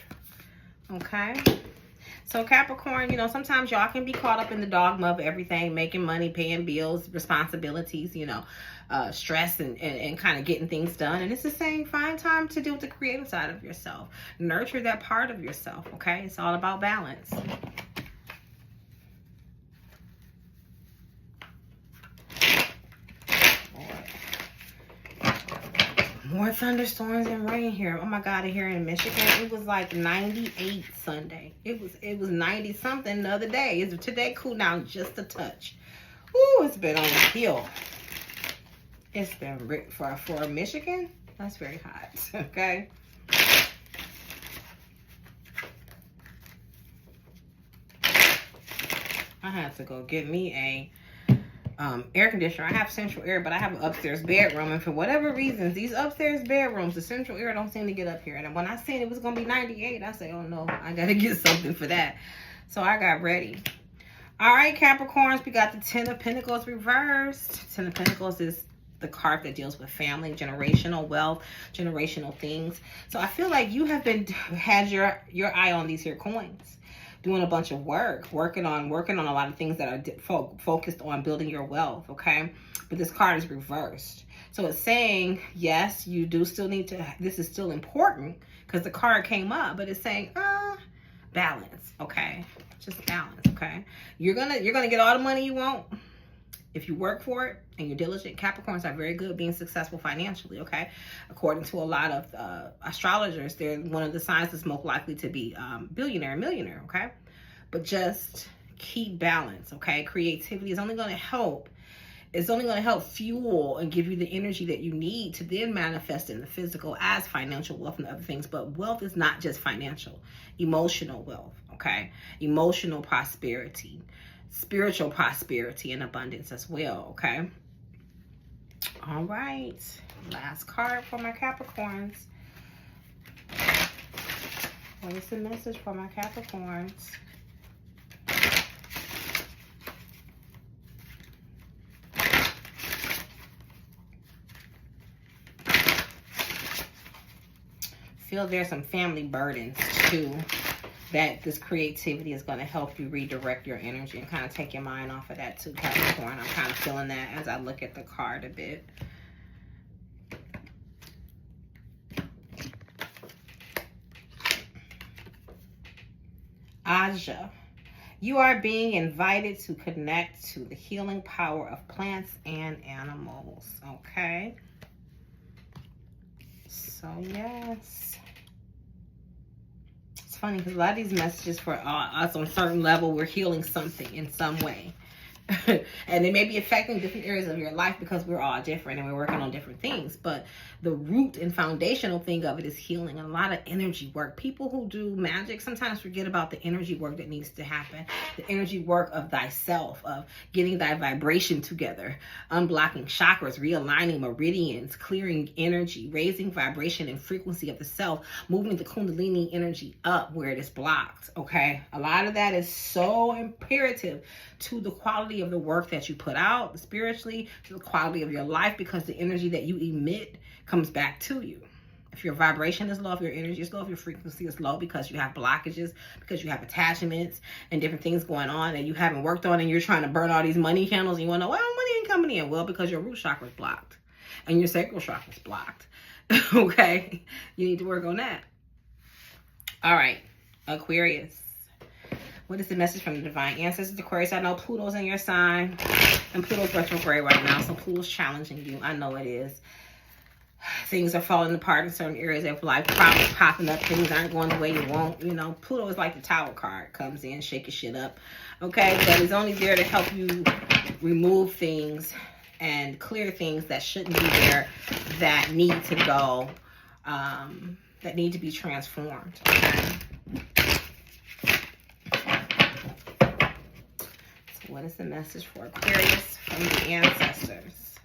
Okay? So Capricorn, you know, sometimes y'all can be caught up in the dogma of everything, making money, paying bills, responsibilities, you know, stress and kind of getting things done. And it's the same, find time to do with the creative side of yourself. Nurture that part of yourself, okay? It's all about balance. More thunderstorms and rain here. Oh my God, here in Michigan, it was like 98 Sunday. It was 90 something the other day. Today cooled down just a touch. Ooh, it's been on the hill. It's been for Michigan. That's very hot. Okay. I had to go get me a air conditioner. I have central air, but I have an upstairs bedroom, and for whatever reasons, these upstairs bedrooms, the central air don't seem to get up here. And when I seen it was gonna be 98, I said, oh no, I gotta get something for that. So I got ready. All right, Capricorns, we got the 10 of Pentacles reversed. 10 of Pentacles is the card that deals with family, generational wealth, generational things. So I feel like you have had your eye on these here coins, doing a bunch of work, working on a lot of things that are focused on building your wealth, okay? But this card is reversed. So it's saying, yes, you do still need to, this is still important because the card came up, but it's saying, balance, okay? Just balance, okay? You're gonna get all the money you want if you work for it and you're diligent. Capricorns are very good being successful financially, okay? According to a lot of astrologers, they're one of the signs that's most likely to be billionaire and millionaire, okay? But just keep balance, okay? Creativity is only going to help. It's only going to help fuel and give you the energy that you need to then manifest in the physical as financial wealth and other things. But wealth is not just financial, emotional wealth, okay? Emotional prosperity, spiritual prosperity and abundance as well, okay? All right, last card for my Capricorns. What is the message for my Capricorns? Feel there's some family burdens too, that this creativity is going to help you redirect your energy and kind of take your mind off of that too, Capricorn. I'm kind of feeling that as I look at the card a bit. Aja. You are being invited to connect to the healing power of plants and animals. Okay. So, yes. It's funny because a lot of these messages for us on a certain level, we're healing something in some way. And they may be affecting different areas of your life because we're all different and we're working on different things. But the root and foundational thing of it is healing and a lot of energy work. People who do magic sometimes forget about the energy work that needs to happen. The energy work of thyself, of getting thy vibration together, unblocking chakras, realigning meridians, clearing energy, raising vibration and frequency of the self, moving the kundalini energy up where it is blocked. Okay. A lot of that is so imperative to the quality of the work that you put out spiritually, to the quality of your life, because the energy that you emit comes back to you. If your vibration is low, if your energy is low, if your frequency is low because you have blockages, because you have attachments and different things going on that you haven't worked on, and you're trying to burn all these money candles and you want to know, well, money ain't coming in. Well, because your root chakra is blocked and your sacral chakra is blocked. Okay. You need to work on that. All right. Aquarius. What is the message from the divine ancestors? Aquarius, I know Pluto's in your sign, and Pluto's retrograde right now, so Pluto's challenging you. I know it is. Things are falling apart in certain areas of life. Problems popping up. Things aren't going the way you want. You know, Pluto is like the Tower card. Comes in, shake your shit up. Okay, but it's only there to help you remove things and clear things that shouldn't be there, that need to go, that need to be transformed. Okay. What is the message for Aquarius from the ancestors?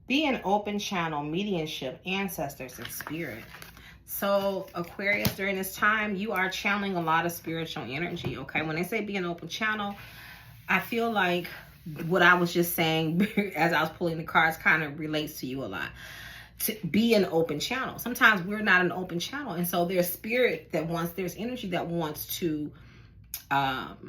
Be an open channel, mediumship, ancestors, and spirit. So Aquarius, during this time, you are channeling a lot of spiritual energy, okay? When they say be an open channel, I feel like what I was just saying as I was pulling the cards kind of relates to you a lot. To be an open channel. Sometimes we're not an open channel. And so there's spirit that wants, there's energy that wants to, that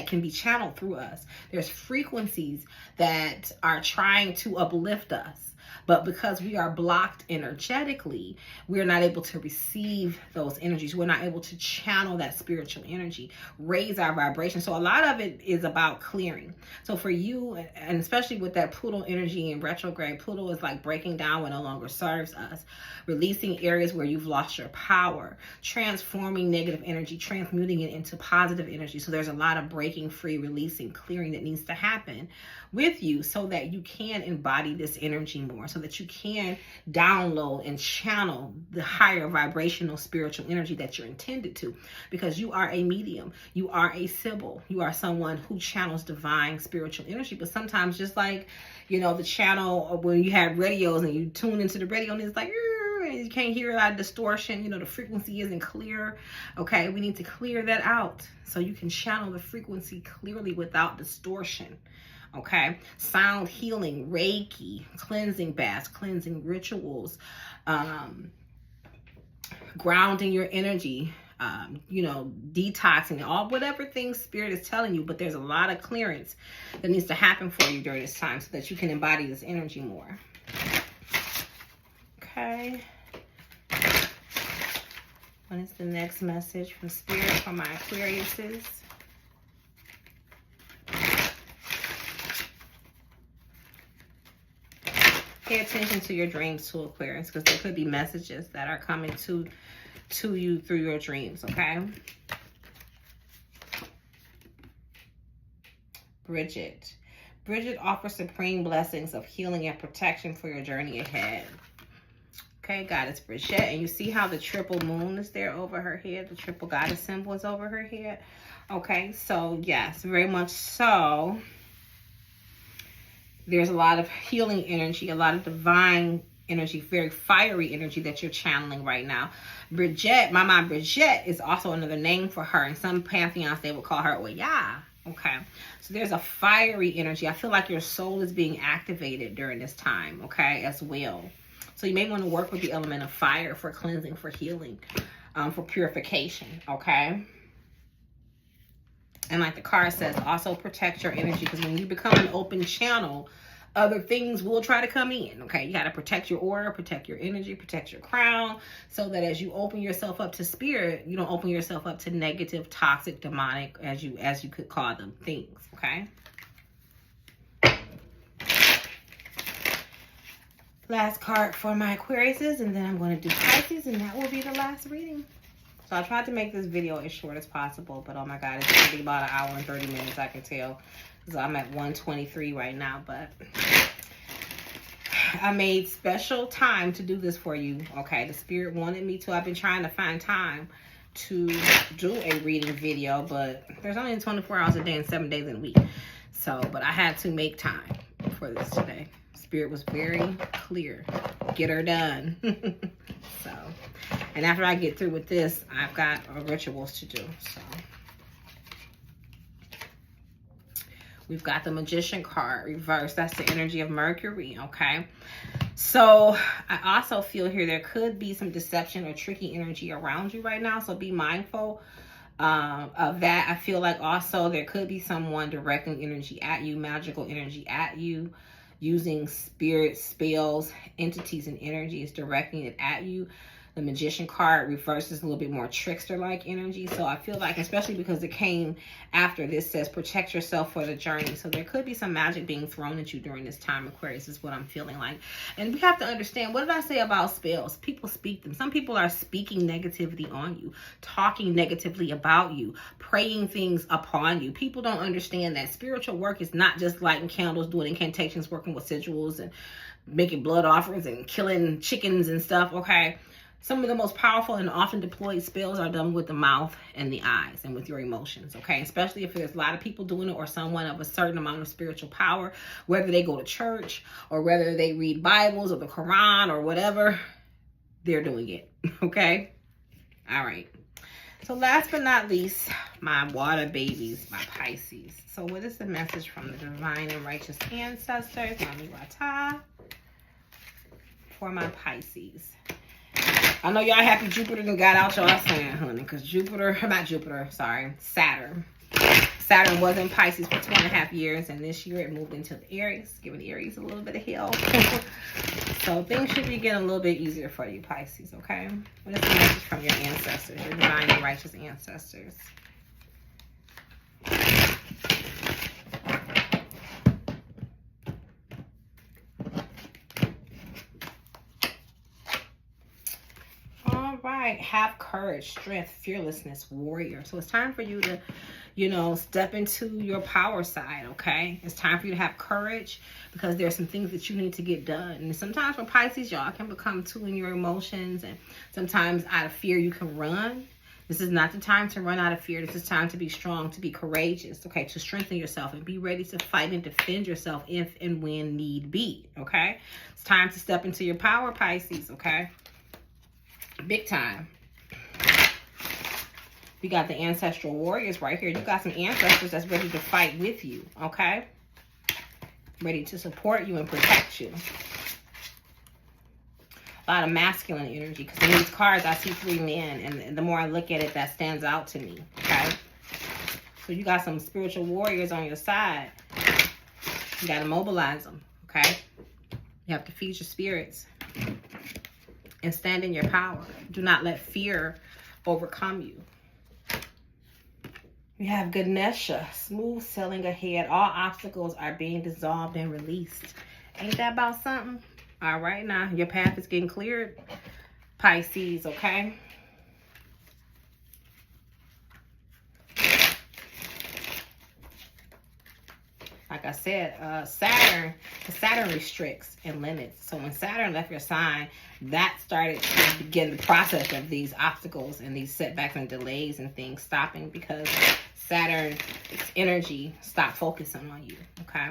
can be channeled through us. There's frequencies that are trying to uplift us. But because we are blocked energetically, we're not able to receive those energies. We're not able to channel that spiritual energy, raise our vibration. So a lot of it is about clearing. So for you, and especially with that Pluto energy in retrograde, Pluto is like breaking down what no longer serves us, releasing areas where you've lost your power, transforming negative energy, transmuting it into positive energy. So there's a lot of breaking free, releasing, clearing that needs to happen with you so that you can embody this energy more, so that you can download and channel the higher vibrational spiritual energy that you're intended to, because you are a medium, you are a sybil, you are someone who channels divine spiritual energy. But sometimes, just like, you know, the channel when you have radios and you tune into the radio and it's like, and you can't hear a lot of distortion, you know, the frequency isn't clear. Okay, we need to clear that out so you can channel the frequency clearly without distortion. Okay, sound healing, Reiki, cleansing baths, cleansing rituals, grounding your energy, you know, detoxing, all whatever things spirit is telling you. But there's a lot of clearance that needs to happen for you during this time so that you can embody this energy more. Okay. What is the next message from spirit for my Aquariuses? Pay attention to your dreams, to Aquarius, because there could be messages that are coming to you through your dreams, okay? Bridget. Bridget offers supreme blessings of healing and protection for your journey ahead. Okay, Goddess Bridget. And you see how the triple moon is there over her head? The triple goddess symbol is over her head. Okay, so yes, very much so. There's a lot of healing energy, a lot of divine energy, very fiery energy that you're channeling right now. Bridget, Mama Bridget is also another name for her. In some pantheons, they would call her Oya. Okay, so there's a fiery energy. I feel like your soul is being activated during this time, okay, as well. So you may want to work with the element of fire for cleansing, for healing, for purification, okay? And like the card says, also protect your energy, because when you become an open channel, other things will try to come in. Okay, you got to protect your aura, protect your energy, protect your crown, so that as you open yourself up to spirit, you don't open yourself up to negative, toxic, demonic, as you could call them, things. Okay. Last card for my Aquariuses, and then I'm going to do Pisces, and that will be the last reading. So I tried to make this video as short as possible, but oh my God, it's going to be about 1 hour and 30 minutes, I can tell. So I'm at 1:23 right now, but I made special time to do this for you. Okay, the spirit wanted me to. I've been trying to find time to do a reading video, but there's only 24 hours a day and 7 days in a week. So, but I had to make time for this today. Spirit was very clear. Get her done. So, and after I get through with this, I've got rituals to do. So, we've got the Magician card reversed. That's the energy of Mercury. Okay. So, I also feel here there could be some deception or tricky energy around you right now. So, be mindful of that. I feel like also there could be someone directing energy at you, magical energy at you, using spirit, spells, entities, and energies directing it at you. The Magician card reverses a little bit more trickster-like energy. So I feel like, especially because it came after this says, protect yourself for the journey. So there could be some magic being thrown at you during this time, Aquarius, is what I'm feeling like. And we have to understand, what did I say about spells? People speak them. Some people are speaking negativity on you, talking negatively about you, praying things upon you. People don't understand that spiritual work is not just lighting candles, doing incantations, working with sigils, and making blood offerings and killing chickens and stuff, okay? Some of the most powerful and often deployed spells are done with the mouth and the eyes and with your emotions, okay? Especially if there's a lot of people doing it, or someone of a certain amount of spiritual power, whether they go to church or whether they read Bibles or the Quran or whatever, they're doing it, okay? All right. So last but not least, my water babies, my Pisces. So what is the message from the divine and righteous ancestors, Mami Wata, for my Pisces? I know y'all happy Jupiter done got out y'all saying, honey, because Saturn. Saturn was in Pisces for 2.5 years, and this year it moved into the Aries, giving the Aries a little bit of hell. So things should be getting a little bit easier for you, Pisces, okay? What is the message from your ancestors, your divine and righteous ancestors? Right, have courage, strength, fearlessness, warrior. So it's time for you to, step into your power side, okay? It's time for you to have courage, because there's some things that you need to get done. And sometimes for Pisces, y'all can become too in your emotions, and sometimes out of fear you can run. This is not the time to run out of fear. This is time to be strong, to be courageous, okay? To strengthen yourself and be ready to fight and defend yourself if and when need be, okay? It's time to step into your power, Pisces, okay? Big time. We got the ancestral warriors right here. You got some ancestors that's ready to fight with you, okay? Ready to support you and protect you. A lot of masculine energy, because in these cards I see 3 men, and the more I look at it, that stands out to me, okay? So you got some spiritual warriors on your side. You got to mobilize them, okay? You have to feed your spirits and stand in your power. Do not let fear overcome you. We have Ganesha, smooth sailing ahead. All obstacles are being dissolved and released. Ain't that about something? All right, now your path is getting cleared, Pisces, okay? Like I said, Saturn restricts and limits. So when Saturn left your sign, that started to begin the process of these obstacles and these setbacks and delays and things stopping, because Saturn's energy stopped focusing on you, okay?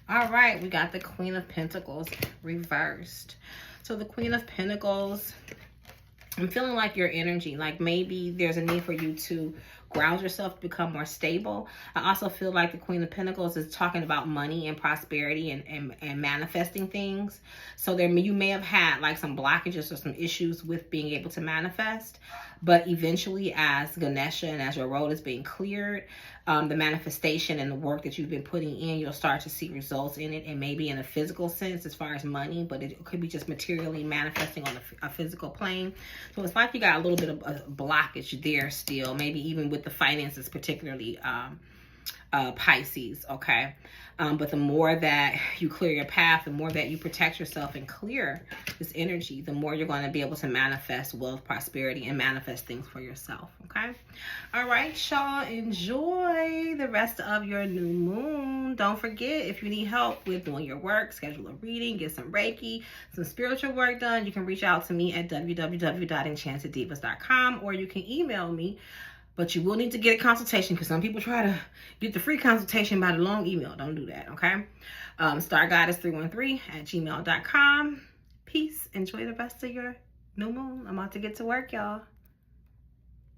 All right, we got the Queen of Pentacles reversed. So the Queen of Pentacles, I'm feeling like your energy, like maybe there's a need for you to ground yourself to become more stable. I also feel like the Queen of Pentacles is talking about money and prosperity and manifesting things. So you may have had like some blockages or some issues with being able to manifest, but eventually as Ganesha and as your road is being cleared, the manifestation and the work that you've been putting in, you'll start to see results in it, and maybe in a physical sense as far as money, but it could be just materially manifesting on a physical plane. So it's like you got a little bit of a blockage there still, maybe even with the finances, particularly Pisces, okay? But the more that you clear your path, the more that you protect yourself and clear this energy, the more you're going to be able to manifest wealth, prosperity, and manifest things for yourself, okay? All right, y'all, enjoy the rest of your new moon. Don't forget, if you need help with doing your work, schedule a reading, get some Reiki, some spiritual work done, you can reach out to me at www.enchanteddivas.com, or you can email me. But you will need to get a consultation, because some people try to get the free consultation by the long email. Don't do that, okay? stargoddess313@gmail.com. Peace. Enjoy the rest of your new moon. I'm about to get to work, y'all.